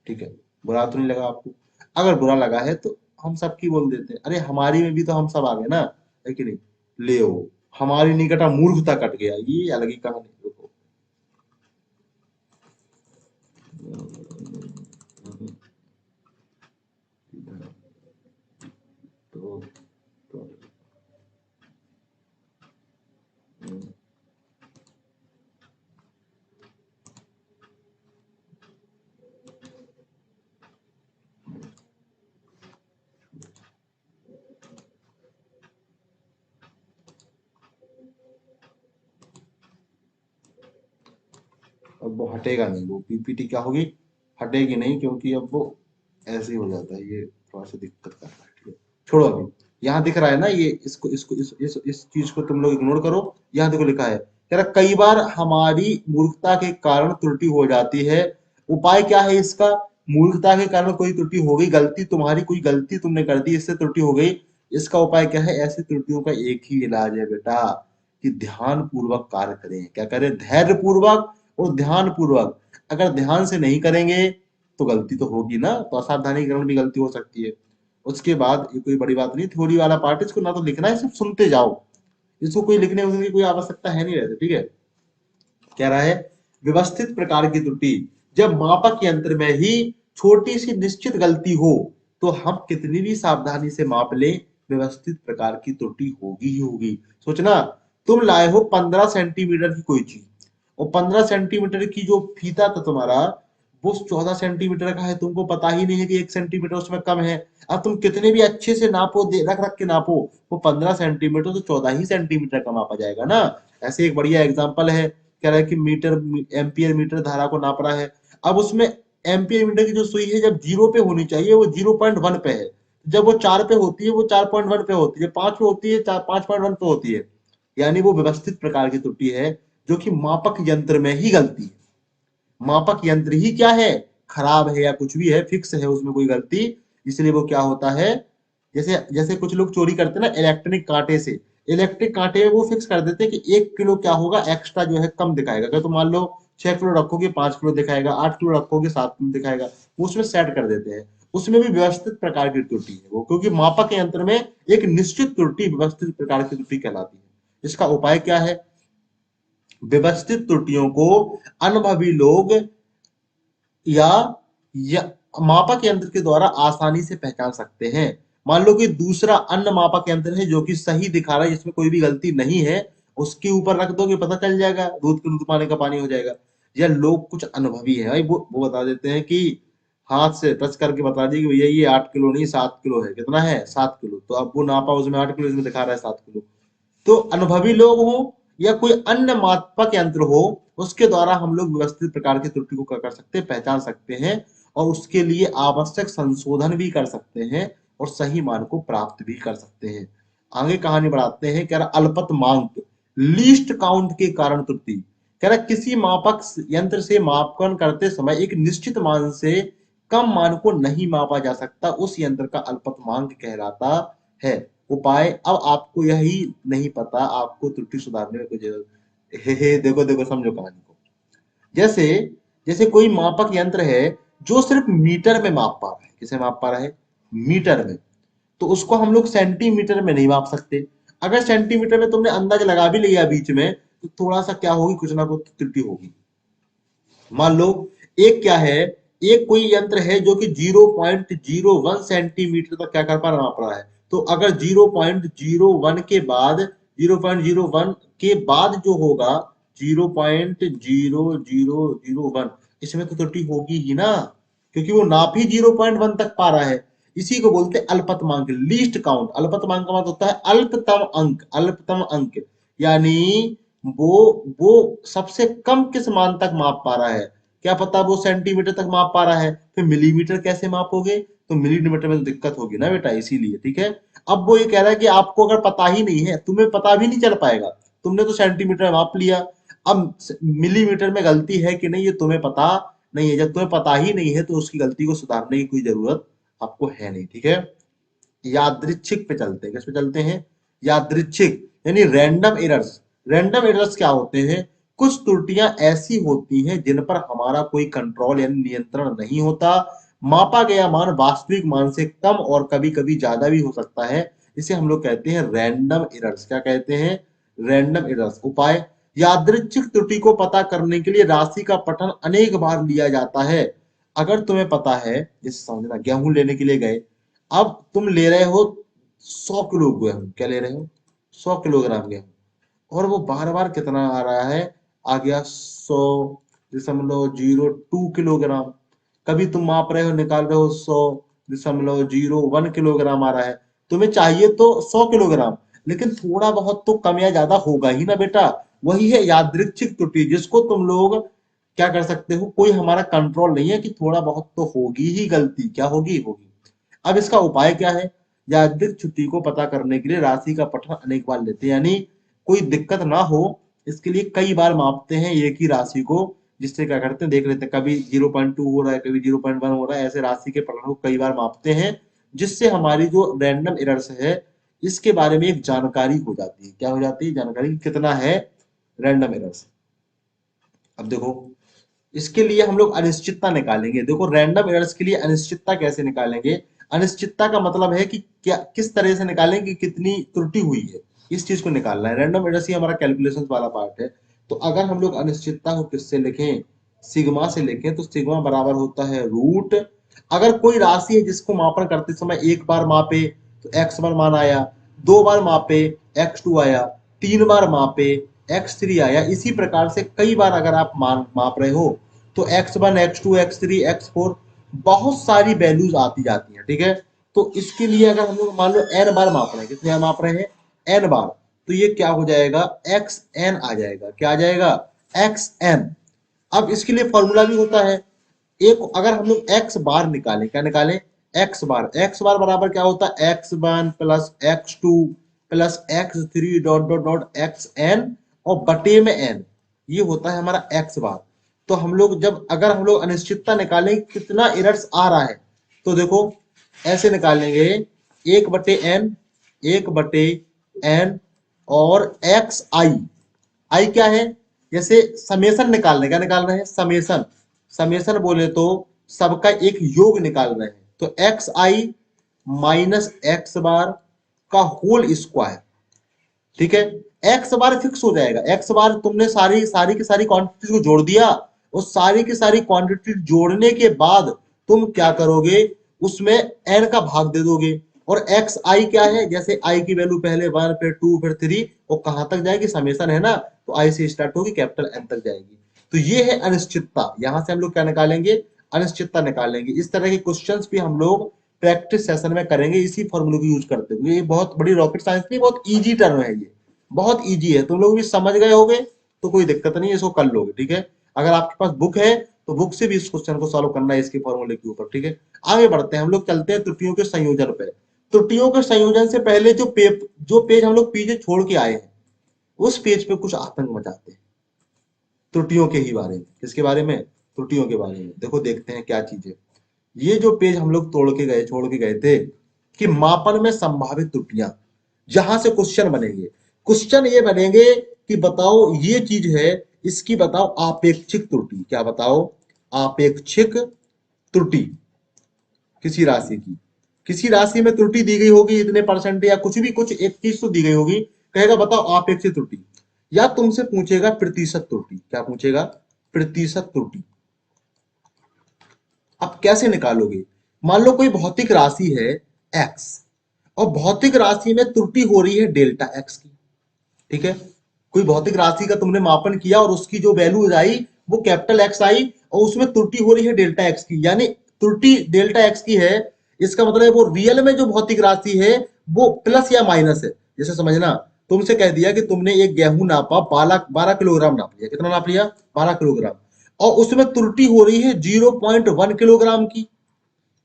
ठीक है, बुरा तो नहीं लगा आपको? अगर बुरा लगा है तो हम सबकी बोल देते हैं अरे हमारी में भी तो हम सब आ गए ना, है कि नहीं। ले हमारी नहीं कटा मूर्खता कट गया, ये अलग ही कहानी। देखो तो, तो, अब वो हटेगा नहीं, वो पीपीटी क्या होगी, हटेगी नहीं, क्योंकि अब वो ऐसे ही हो जाता है, ये थोड़ा सा दिक्कत कर रहा है। ठीक है, छोड़ो अभी। यहाँ दिख रहा है ना, ये इसको इसको इस चीज को तुम लोग इग्नोर करो। यहाँ देखो लिखा है, कह रहा कई बार हमारी मूर्खता के कारण त्रुटि हो जाती है। उपाय क्या है इसका? मूर्खता के कारण कोई त्रुटि हो गई, गलती तुम्हारी, कोई गलती तुमने कर दी, इससे त्रुटि हो गई। इसका उपाय क्या है? ऐसी त्रुटियों का एक ही इलाज है बेटा, कि ध्यान पूर्वक कार्य करें। क्या करें? धैर्य पूर्वक और ध्यान पूर्वक। अगर ध्यान से नहीं करेंगे तो गलती तो होगी ना, तो असावधानी के कारण भी गलती हो सकती है। उसके बाद ये कोई बड़ी बात नहीं, थ्योरी वाला पार्ट, इसको ना तो लिखना है, सिर्फ सुनते जाओ। इसको कोई लिखने उखने की कोई आवश्यकता है नहीं रहती। ठीक है, कह रहा है व्यवस्थित प्रकार की त्रुटि, जब मापक यंत्र में ही छोटी सी निश्चित गलती हो तो हम कितनी भी सावधानी से माप ले, व्यवस्थित प्रकार की त्रुटि होगी ही होगी। सोचना, तुम लाए हो 15 सेंटीमीटर की कोई चीज, और 15 सेंटीमीटर की जो फीता था तुम्हारा, वो 14 सेंटीमीटर का है, तुमको पता ही नहीं है कि 1 सेंटीमीटर उसमें कम है। अब तुम कितने भी अच्छे से नापो, रख रख के नापो, वो 15 सेंटीमीटर तो 14 ही सेंटीमीटर का मापा जाएगा ना। ऐसे एक बढ़िया एग्जाम्पल है, कह रहा है कि मीटर, एम्पियर मीटर धारा को नाप रहा है। अब उसमें एम्पियर मीटर की जो सुई है, जब 0 पे होनी चाहिए वो 0.1 पे है, जब वो 4 पे होती है वो 4.1 पे होती है, 5 पे होती है 5.1 पे होती है। यानी वो व्यवस्थित प्रकार की त्रुटि है, जो कि मापक यंत्र में ही गलती है। मापक यंत्र ही क्या है, खराब है या कुछ भी है, फिक्स है, उसमें कोई गलती। इसलिए वो क्या होता है, जैसे जैसे कुछ लोग चोरी करते हैं ना इलेक्ट्रिक कांटे से, इलेक्ट्रिक कांटे में वो फिक्स कर देते हैं कि 1 किलो क्या होगा एक्स्ट्रा जो है कम दिखाएगा। अगर तुम मान लो 6 किलो रखोगे 5 किलो दिखाएगा, 8 किलो रखोगे 7 किलो दिखाएगा, वो उसमें सेट कर देते हैं। उसमें भी व्यवस्थित प्रकार की त्रुटि है वो, क्योंकि मापक यंत्र में एक निश्चित त्रुटि व्यवस्थित प्रकार की त्रुटि कहलाती है। इसका उपाय क्या है? व्यवस्थित त्रुटियों को अनुभवी लोग या, या मापक यंत्र के द्वारा आसानी से पहचान सकते हैं। मान लो कि दूसरा अन्य मापक यंत्र है जो कि सही दिखा रहा है, जिसमें कोई भी गलती नहीं है, उसके ऊपर रख दोगे पता चल जाएगा, दूध के दूध पानी का पानी हो जाएगा। या लोग कुछ अनुभवी है भाई, वो बता देते हैं कि हाथ से टच करके बता दिए कि भैया ये 8 किलो नहीं 7 किलो है। कितना है? 7 किलो। तो अब वो नापा, उसमें 8 किलो, इसमें दिखा रहा है 7 किलो। तो अनुभवी लोग हो या कोई अन्य मापक यंत्र हो, उसके द्वारा हम लोग व्यवस्थित प्रकार की त्रुटि को क्या कर सकते हैं, पहचान सकते हैं, और उसके लिए आवश्यक संशोधन भी कर सकते हैं, और सही मान को प्राप्त भी कर सकते हैं। आगे कहानी बढ़ाते हैं, कह रहा अल्पतमांक, लीस्ट काउंट के कारण त्रुटि। कह रहा किसी मापक यंत्र से मापन करते समय एक निश्चित मान से कम मान को नहीं मापा जा सकता, उस यंत्र का अल्पतमांक कहलाता है। उपाय, अब आपको यही नहीं पता, आपको त्रुटि सुधारने में कोई जरूरत, देखो देखो समझो कहानी को। जैसे जैसे कोई मापक यंत्र है जो सिर्फ मीटर में माप पा रहा है, किसे माप पा रहा है? मीटर में। तो उसको हम लोग सेंटीमीटर में नहीं माप सकते। अगर सेंटीमीटर में तुमने अंदाज लगा भी लिया बीच में, तो थोड़ा सा क्या होगी, कुछ ना कुछ त्रुटि होगी। मान लो एक क्या है, एक कोई यंत्र है जो कि 0.01 सेंटीमीटर तक क्या कर पा रहा, माप रहा है। तो अगर 0.01 के बाद, 0.01 के बाद जो होगा 0.0001, इसमें तो त्रुटि होगी ही ना, क्योंकि वो नाप ही 0.1 तक पा रहा है। इसी को बोलते हैं अल्पतमांक, लीस्ट काउंट। अल्पतमांक का मतलब होता है अल्पतम अंक, अल्पतम अंक। यानी वो वो सबसे कम किस मान तक माप पा रहा है। क्या पता वो सेंटीमीटर तक माप पा रहा है, फिर मिलीमीटर कैसे मापोगे? तो मिलीमीटर में तो दिक्कत होगी ना बेटा, इसीलिए। ठीक है, अब वो ये कह रहा है कि आपको अगर पता ही नहीं है, तुम्हें पता भी नहीं चल पाएगा, तुमने तो सेंटीमीटर में माप लिया, अब मिलीमीटर में गलती है कि नहीं ये तुम्हें पता नहीं है। जब तुम्हें पता ही नहीं है तो उसकी गलती को सुधारने की कोई जरूरत आपको है नहीं। ठीक है, यादृच्छिक पे चलते हैं। किस पे चलते हैं? यादृच्छिक, यानी रैंडम एरर्स। रैंडम एरर्स क्या होते हैं? कुछ त्रुटियां ऐसी होती हैं जिन पर हमारा कोई कंट्रोल यानी नियंत्रण नहीं होता। मापा गया मान वास्तविक मान से कम और कभी कभी ज्यादा भी हो सकता है। इसे हम लोग कहते हैं रैंडम एरर्स। क्या कहते हैं? Random errors. उपाय, यादृच्छिक त्रुटि को पता करने के लिए राशि का पठन अनेक बार लिया जाता है। अगर तुम्हें पता है, जैसे समझना, गेहूं लेने के लिए गए, अब तुम ले रहे हो 100 किलो गेहूं, क्या ले रहे हो? 100 किलोग्राम गेहूं, और वो बार बार कितना आ रहा है, आ गया 100.02 किलोग्राम। कभी तुम माप रहे हो, निकाल रहे हो 100.01 किलोग्राम आ रहा है। तुम्हें चाहिए तो 100 किलोग्राम, लेकिन थोड़ा बहुत तो कम या ज्यादा होगा ही ना बेटा। वही है यादृच्छिक त्रुटि, जिसको तुम लोग क्या कर सकते हो, कोई हमारा कंट्रोल नहीं है कि थोड़ा बहुत तो होगी ही गलती, क्या होगी होगी। अब इसका उपाय क्या है, यादृच्छिक छुट्टी को पता करने के लिए राशि का पठन अनेक बार लेते हैं, यानी कोई दिक्कत ना हो इसके लिए कई बार मापते हैं एक ही राशि को, जिससे क्या करते हैं देख लेते हैं कभी 0.2 हो रहा है, कभी 0.1 हो रहा है, ऐसे राशि के पठन को कई बार मापते हैं, जिससे हमारी जो रैंडम एरर्स है इसके बारे में एक जानकारी हो जाती है। क्या हो जाती है, जानकारी कितना है रैंडम एरर्स। अब देखो इसके लिए हम लोग अनिश्चितता निकालेंगे। देखो रैंडम एरर्स के लिए अनिश्चितता कैसे निकालेंगे, अनिश्चितता का मतलब है कि क्या किस तरह से निकालेंगे कि कितनी त्रुटि हुई है, इस चीज को निकालना है। रैंडम एरर्स ही हमारा कैलकुलेशन वाला पार्ट है। तो अगर हम लोग अनिश्चितता को किससे लिखें, सिग्मा से लिखें, तो सिग्मा बराबर होता है रूट, अगर कोई राशि है जिसको मापन करते समय एक बार मापे तो x1 मान आया, दो बार मापे x2 आया, तीन बार मापे x3 आया, इसी प्रकार से कई बार अगर आप माप रहे हो तो x1 x2 x3 x4 बहुत सारी वैल्यूज आती जाती हैं, ठीक है। तो इसके लिए अगर हम लोग मान लो n बार माप रहे हैं, कितने बार माप रहे हैं, n बार, तो ये क्या हो जाएगा, xn आ जाएगा, क्या आ जाएगा, xn। अब इसके लिए फॉर्मूला भी होता है एक, अगर हम लोग x बार निकालें, क्या निकालें, x बार बराबर क्या होता है, x1 plus x2 plus x3 dot dot dot xn और बटे में n, ये होता है हमारा x बार। तो हम लोग जब अगर हम लोग अनिश्चितता निकालें कितना एरर्स आ रहा है, तो देखो ऐसे निकालेंगे, एक बटे n, एक बटे n और एक्स आई, आई क्या है, जैसे समेसन निकाल रहे, क्या निकाल रहे हैं, समेसन, समेसन बोले तो सबका एक योग निकाल रहे हैं, तो एक्स आई माइनस एक्स बार का होल स्क्वायर, ठीक है। एक्स बार फिक्स हो जाएगा, एक्स बार तुमने सारी सारी की सारी क्वांटिटी को जोड़ दिया, उस सारी की सारी क्वांटिटी जोड़ने के बाद तुम क्या करोगे, उसमें एन का भाग दे दोगे, और एक्स आई क्या है, जैसे आई की वैल्यू पहले 1 फिर 2 फिर 3, वो कहां तक जाएगी, समेसन है ना, तो आई से स्टार्ट होगी कैपिटल एन तक जाएगी। तो ये है अनिश्चितता, यहां से हम लोग क्या निकालेंगे, अनिश्चितता निकालेंगे। इस तरह के क्वेश्चंस भी हम लोग प्रैक्टिस सेशन में करेंगे इसी फॉर्मूले को यूज करते हुए। ये बहुत बड़ी रॉकेट साइंस नहीं, बहुत इजी टर्म है, ये बहुत इजी है, तुम लोग भी समझ गए होगे तो कोई दिक्कत नहीं है, इसको कर लोगे, ठीक है। अगर आपके पास बुक है तो बुक से भी इस क्वेश्चन को सॉल्व करना है इसके फॉर्मूले के ऊपर, ठीक है। आगे बढ़ते हैं, हम लोग चलते हैं त्रुटियों के संयोजन पे। त्रुटियों के संयोजन से पहले जो पेज हम लोग पीछे छोड़ के आए हैं, उस पेज पे कुछ आतंक मचाते हैं त्रुटियों के ही बारे में। किसके बारे में, त्रुटियों के बारे में। देखो देखते हैं क्या चीज है। ये जो पेज हम लोग तोड़ के गए, छोड़ के गए थे कि मापन में संभावित त्रुटियां, जहां से क्वेश्चन बनेंगे, क्वेश्चन ये बनेंगे कि बताओ ये चीज है, इसकी बताओ आपेक्षिक त्रुटि, क्या बताओ, आपेक्षिक त्रुटि किसी राशि की, किसी राशि में त्रुटि दी गई होगी इतने परसेंट या कुछ भी, कुछ एक चीज तो दी गई होगी, कहेगा बताओ आपेक्षिक त्रुटि, या तुमसे पूछेगा प्रतिशत त्रुटि, क्या पूछेगा, प्रतिशत त्रुटि। अब कैसे निकालोगे, मान लो कोई भौतिक राशि है x, और भौतिक राशि में त्रुटि हो रही है डेल्टा x की, ठीक है। कोई भौतिक राशि का तुमने मापन किया और उसकी जो वैल्यू आई वो कैपिटल एक्स आई, और उसमें त्रुटि हो रही है डेल्टा एक्स की, यानी त्रुटि डेल्टा एक्स की है, इसका मतलब है वो रियल में जो भौतिक राशि है वो प्लस या माइनस है। जैसे समझना, तुमसे कह दिया कि तुमने एक गेहूं नापा, 12 किलोग्राम नाप लिया, कितना नाप लिया, 12 किलोग्राम, और उसमें त्रुटि हो रही है 0.1 किलोग्राम की,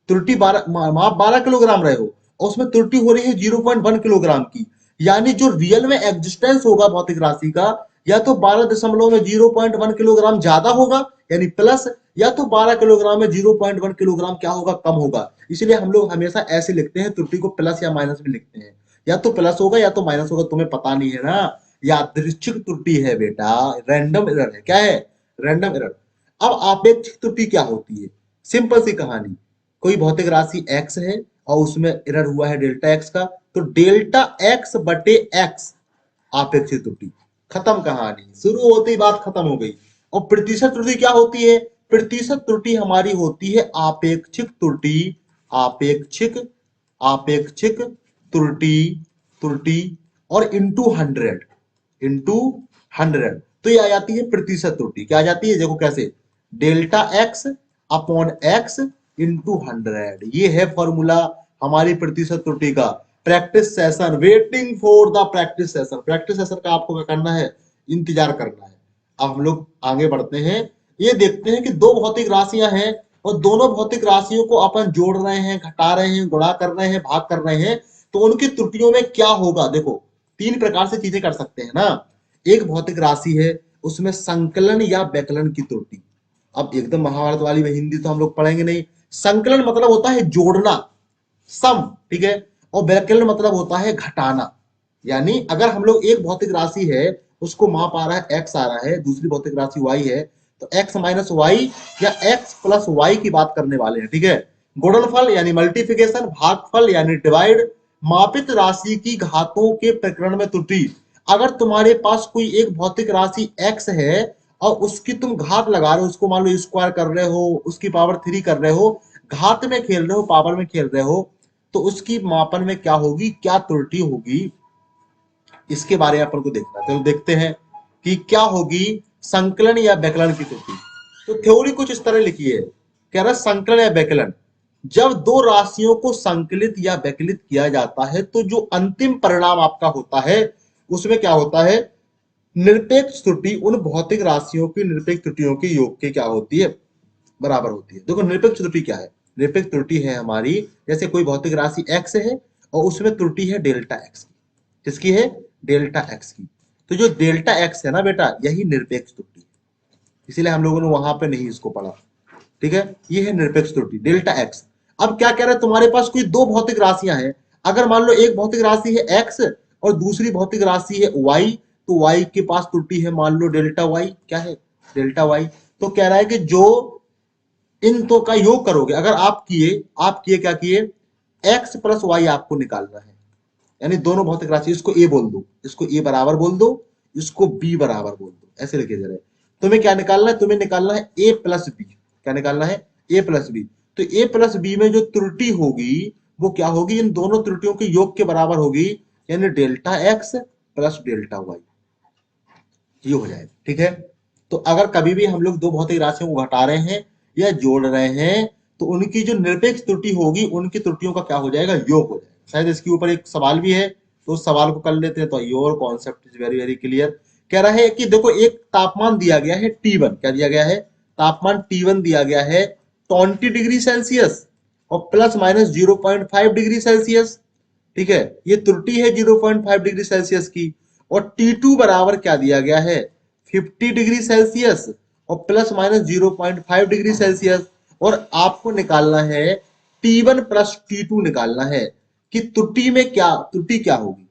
त्रुटि 12, माप 12 किलोग्राम रहे हो और उसमें त्रुटि हो रही है 0.1 किलोग्राम की, यानी जो रियल में एग्जिस्टेंस होगा भौतिक राशि का, या तो 12.0.1 किलोग्राम ज्यादा होगा यानी प्लस, या तो 12 किलोग्राम में 0.1 किलोग्राम क्या होगा, कम होगा। इसलिए हम लोग हमेशा ऐसे लिखते हैं, त्रुटि को प्लस या माइनस में लिखते हैं, या तो प्लस होगा या तो माइनस होगा, तुम्हें पता नहीं है ना, यादृच्छिक त्रुटि है बेटा, रैंडम एरर है, क्या है, रैंडम एरर। अब आपेक्षिक त्रुटि क्या होती है, सिंपल सी कहानी, कोई भौतिक राशि x है और उसमें एरर हुआ है डेल्टा x का, तो डेल्टा x बटे x आपेक्षिक त्रुटि, खत्म कहानी, शुरू होते ही बात खत्म हो गई। और प्रतिशत त्रुटि क्या होती है, प्रतिशत त्रुटि हमारी होती है आपेक्षिक त्रुटि, आपेक्षिक, आपेक्षिक त्रुटि, त्रुटि और इंटू 100, इंटू 100, तो ये आ जाती है प्रतिशत त्रुटि, क्या आ जाती है, देखो कैसे, delta x upon x into 100, ये है फॉर्मूला हमारी प्रतिशत त्रुटि का। Practice session, waiting for the practice session, practice session का आपको क्या करना है, इंतजार करना है। अब हम लोग आगे बढ़ते हैं, ये देखते हैं कि दो भौतिक राशियां हैं और दोनों भौतिक राशियों को अपन जोड़ रहे हैं, घटा रहे हैं, गुणा कर रहे हैं, भाग कर रहे हैं, तो उनकी त्रुटियों में क्या होगा। देखो तीन प्रकार से चीजें कर सकते हैं ना। एक भौतिक राशि है, उसमें संकलन या व्यकलन की त्रुटि। अब एकदम महाभारत वाली में हिंदी तो हम लोग पढ़ेंगे नहीं। संकलन मतलब होता है जोड़ना, सम, ठीक है। और व्यकलन मतलब होता है घटाना। यानी अगर हम लोग एक भौतिक राशि है, उसको माप आ रहा है एक्स आ रहा है, दूसरी भौतिक राशि वाई है, तो एक्स माइनस वाई या एक्स प्लस वाई की बात करने वाले हैं, ठीक है। गुणनफल यानी मल्टीप्लिकेशन, भागफल यानी डिवाइड, मापित राशि की घातों के प्रकरण में त्रुटि। अगर तुम्हारे पास कोई एक भौतिक राशि एक्स है और उसकी तुम घात लगा रहे हो, उसको मान लो स्क्वायर कर रहे हो, उसकी पावर 3 कर रहे हो, घात में खेल रहे हो, पावर में खेल रहे हो, तो उसकी मापन में क्या होगी, क्या त्रुटि होगी, इसके बारे में अपन को देखना है। तो देखते हैं कि क्या होगी संकलन या व्यकलन की त्रुटि। तो थ्योरी कुछ इस तरह लिखी है, कह रहा संकलन या व्यकलन, जब दो राशियों को संकलित या व्यकलित किया जाता है तो जो अंतिम परिणाम आपका होता है उसमें क्या होता है, निरपेक्ष त्रुटि उन भौतिक राशियों की निरपेक्ष त्रुटियों के योग के क्या होती है, बराबर होती है। देखो निरपेक्ष त्रुटि क्या है, निरपेक्ष त्रुटि है हमारी, जैसे कोई भौतिक राशि x है और उसमें त्रुटि है डेल्टा x की। किसकी है, डेल्टा x की। तो जो डेल्टा x है ना बेटा, यही निरपेक्ष त्रुटि है, इसीलिए हम लोगों ने वहां पे नहीं इसको पढ़ा, ठीक है। ये है निरपेक्ष त्रुटि डेल्टा x। अब क्या कह रहे हैं, तुम्हारे पास कोई दो भौतिक राशियां हैं, अगर मान लो एक भौतिक राशि है x और दूसरी भौतिक राशि है y, तो y के पास त्रुटि है मान लो डेल्टा y, क्या है, डेल्टा y। तो कह रहा है कि जो इन दो का योग करोगे, अगर आप किए क्या किए, x प्लस वाई आपको निकालना है, यानी दोनों भौतिक राशि, इसको a बोल दो, इसको a बराबर बोल दो, इसको b बराबर बोल दो, ऐसे लिखे जा रहे। तुम्हें क्या निकालना है, तुम्हें निकालना है a प्लस बी। क्या निकालना है, a प्लस बी। तो a प्लस बी में जो त्रुटि होगी वो क्या होगी, इन दोनों त्रुटियों के योग के बराबर होगी, यानी delta x plus delta Y, ये हो जाएगा, ठीक है। तो अगर कभी भी हम लोग दो भौतिक राशियों को घटा रहे हैं या जोड़ रहे हैं, तो उनकी जो निरपेक्ष त्रुटि होगी, उनकी त्रुटियों का क्या हो जाएगा, योग हो जाएगा। शायद इसके ऊपर एक सवाल भी है, तो उस सवाल को कर लेते हैं। तो your concept is very very clear. कह रहा है कि देखो एक तापमान दिया गया है T1, क्या दिया गया है, तापमान T1 दिया गया है 20 डिग्री सेल्सियस और प्लस माइनस 0.5 डिग्री सेल्सियस, ठीक है। ये त्रुटि है 0.5 डिग्री सेल्सियस की। और T2 बराबर क्या दिया गया है, 50 डिग्री सेल्सियस और प्लस माइनस 0.5 डिग्री सेल्सियस। और आपको निकालना है T1 प्लस T2 निकालना है कि त्रुटि क्या होगी,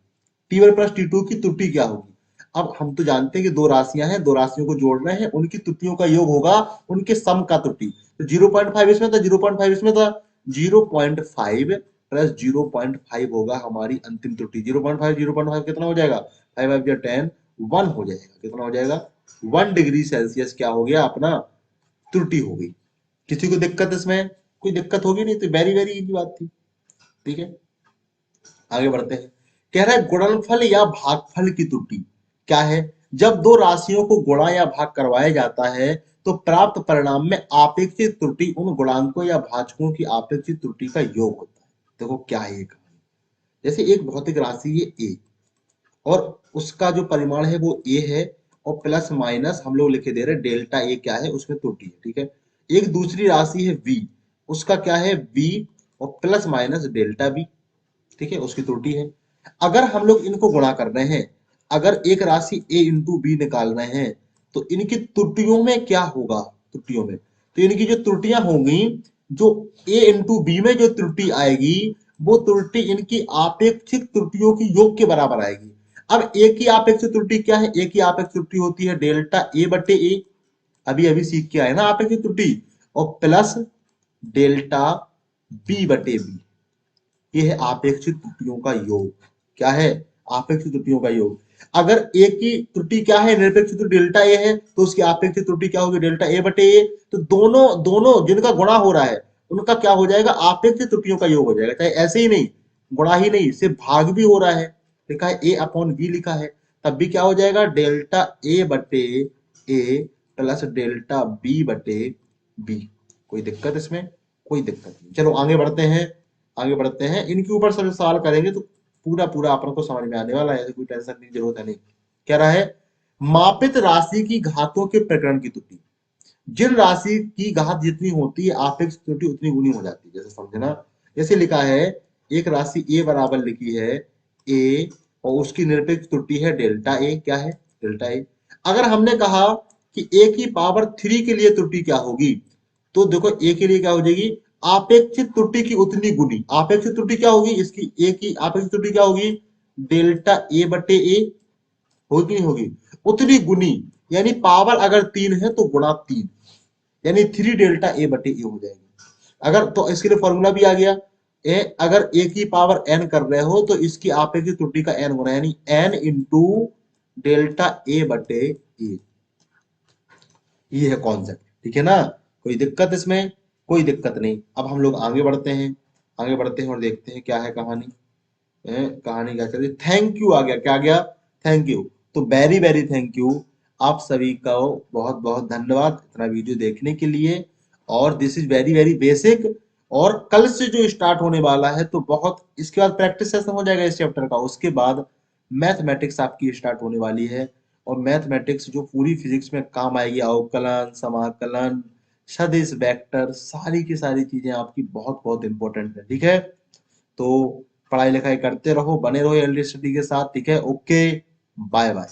T1 प्लस T2 की त्रुटि क्या होगी। अब हम तो जानते हैं कि दो राशियां हैं, दो राशियों को जोड़ रहे हैं, उनकी त्रुटियों का योग होगा उनके सम का त्रुटि। तो 0.5 इसमें था, 0.5 इसमें था, 0.5 प्लस 0.5 होगा हमारी अंतिम त्रुटि। 0.5 कितना हो जाएगा, 5 5 10, 1 हो जाएगा। कितना हो जाएगा, 1 डिग्री सेल्सियस क्या हो गया अपना, त्रुटि हो गई। किसी को दिक्कत, इसमें कोई दिक्कत होगी नहीं, तो वेरी वेरी इजी बात थी, ठीक है। आगे बढ़ते हैं। कह रहा है गुणनफल या भागफल की त्रुटि क्या है, जब दो राशियों को गुणा या भाग करवाया जाता है तो प्राप्त परिणाम में आपेक्षिक त्रुटि उन गुणांकों या भाजकों की आपेक्षिक त्रुटि का योग होता है। देखो क्या है ये कहानी, जैसे एक भौतिक राशि है a और उसका जो परिमाण है वो a है, और प्लस माइनस हम लोग लिखे दे रहे हैं डेल्टा a क्या है, उसमें त्रुटि है, ठीक है। एक दूसरी राशि है v, उसका क्या है b और प्लस माइनस डेल्टा b, ठीक है, उसकी त्रुटि है। अगर हम लोग इनको गुणा कर रहे हैं, अगर एक राशि a इंटू बी निकाल रहे हैं, तो इनकी त्रुटियों में क्या होगा, त्रुटियों में, तो इनकी जो त्रुटियां होंगी, जो a इंटू बी में जो त्रुटि आएगी, वो त्रुटि इनकी आपेक्षिक त्रुटियों की योग के बराबर आएगी। अब a की आपेक्षिक त्रुटि क्या है, a की आपेक्षिक त्रुटि होती है डेल्टा a बटे a, अभी अभी सीख के आए ना आपेक्षिक त्रुटि, और प्लस डेल्टा b बटे b, ये है आपेक्षिक त्रुटियों का योग। क्या है, आपेक्षिक त्रुटियों का योग। अगर ए की त्रुटि क्या है, निरपेक्ष त्रुटि डेल्टा ए है, तो उसकी आपेक्षिक त्रुटि क्या होगी, डेल्टा ए बटे ए। तो दोनों दोनों जिनका गुणा हो रहा है उनका क्या हो जाएगा, आपेक्षिक त्रुटियों का योग हो जाएगा। चाहे ऐसे ही नहीं, गुणा ही नहीं, सिर्फ भाग भी हो रहा है, लिखा है ए अपॉन बी लिखा है, तब भी क्या हो जाएगा, डेल्टा ए बटे ए प्लस डेल्टा बी बटे बी। कोई दिक्कत इसमें, कोई दिक्कत नहीं। चलो आगे बढ़ते हैं, आगे बढ़ते हैं। इनके ऊपर सब सवाल करेंगे तो पूरा पूरा अपन को समझ में आने वाला है, कोई टेंशन की जरूरत है नहीं। कह रहा है मापित राशि की घातों के प्रकरण की त्रुटि। जिन राशि की घात जितनी होती है आपेक्ष त्रुटि उतनी गुनी हो जाती है। जैसे समझना, जैसे लिखा है एक राशि ए बराबर लिखी है ए और उसकी निरपेक्ष त्रुटि है डेल्टा ए। क्या है? Delta A. अगर हमने कहा कि ए की पावर 3 के लिए त्रुटि क्या होगी, तो देखो ए के लिए क्या हो जाएगी, आपेक्षिक त्रुटि की उतनी गुनी। आपेक्षिक त्रुटि क्या होगी इसकी, ए की आपेक्षिक त्रुटि क्या होगी, डेल्टा ए बटे ए। होगी कि नहीं होगी? उतनी गुनी, यानी पावर अगर 3 है तो गुणा 3, यानी 3 डेल्टा ए बटे ए हो जाएगी। अगर तो इसके लिए फॉर्मूला भी आ गया, अगर ए की पावर एन कर रहे हो तो इसकी आपेक्षिक त्रुटि का एन गुना, यानी एन इंटू डेल्टा ए बटे ए। ये है कॉन्सेप्ट, ठीक है ना? कोई दिक्कत इसमें? कोई दिक्कत नहीं। अब हम लोग आगे बढ़ते हैं, आगे बढ़ते हैं और देखते हैं क्या है कहानी। कहानी क्या चल रही। थैंक यू आ गया, क्या आ गया? Thank you. तो वेरी वेरी थैंक यू, आप सभी का बहुत बहुत धन्यवाद इतना वीडियो देखने के लिए। और this is very very basic, और कल से जो स्टार्ट होने वाला है तो बहुत, इसके बाद प्रैक्टिस सेशन हो जाएगा इस चैप्टर का, उसके बाद मैथमेटिक्स आपकी स्टार्ट होने वाली है। और मैथमेटिक्स जो पूरी फिजिक्स में काम आएगी, अवकलन, समाकलन, सदिश, वेक्टर, सारी की सारी चीजें आपकी बहुत बहुत इंपॉर्टेंट है, ठीक है? तो पढ़ाई लिखाई करते रहो, बने रहो एलडी स्टडी के साथ, ठीक है? Okay, bye bye.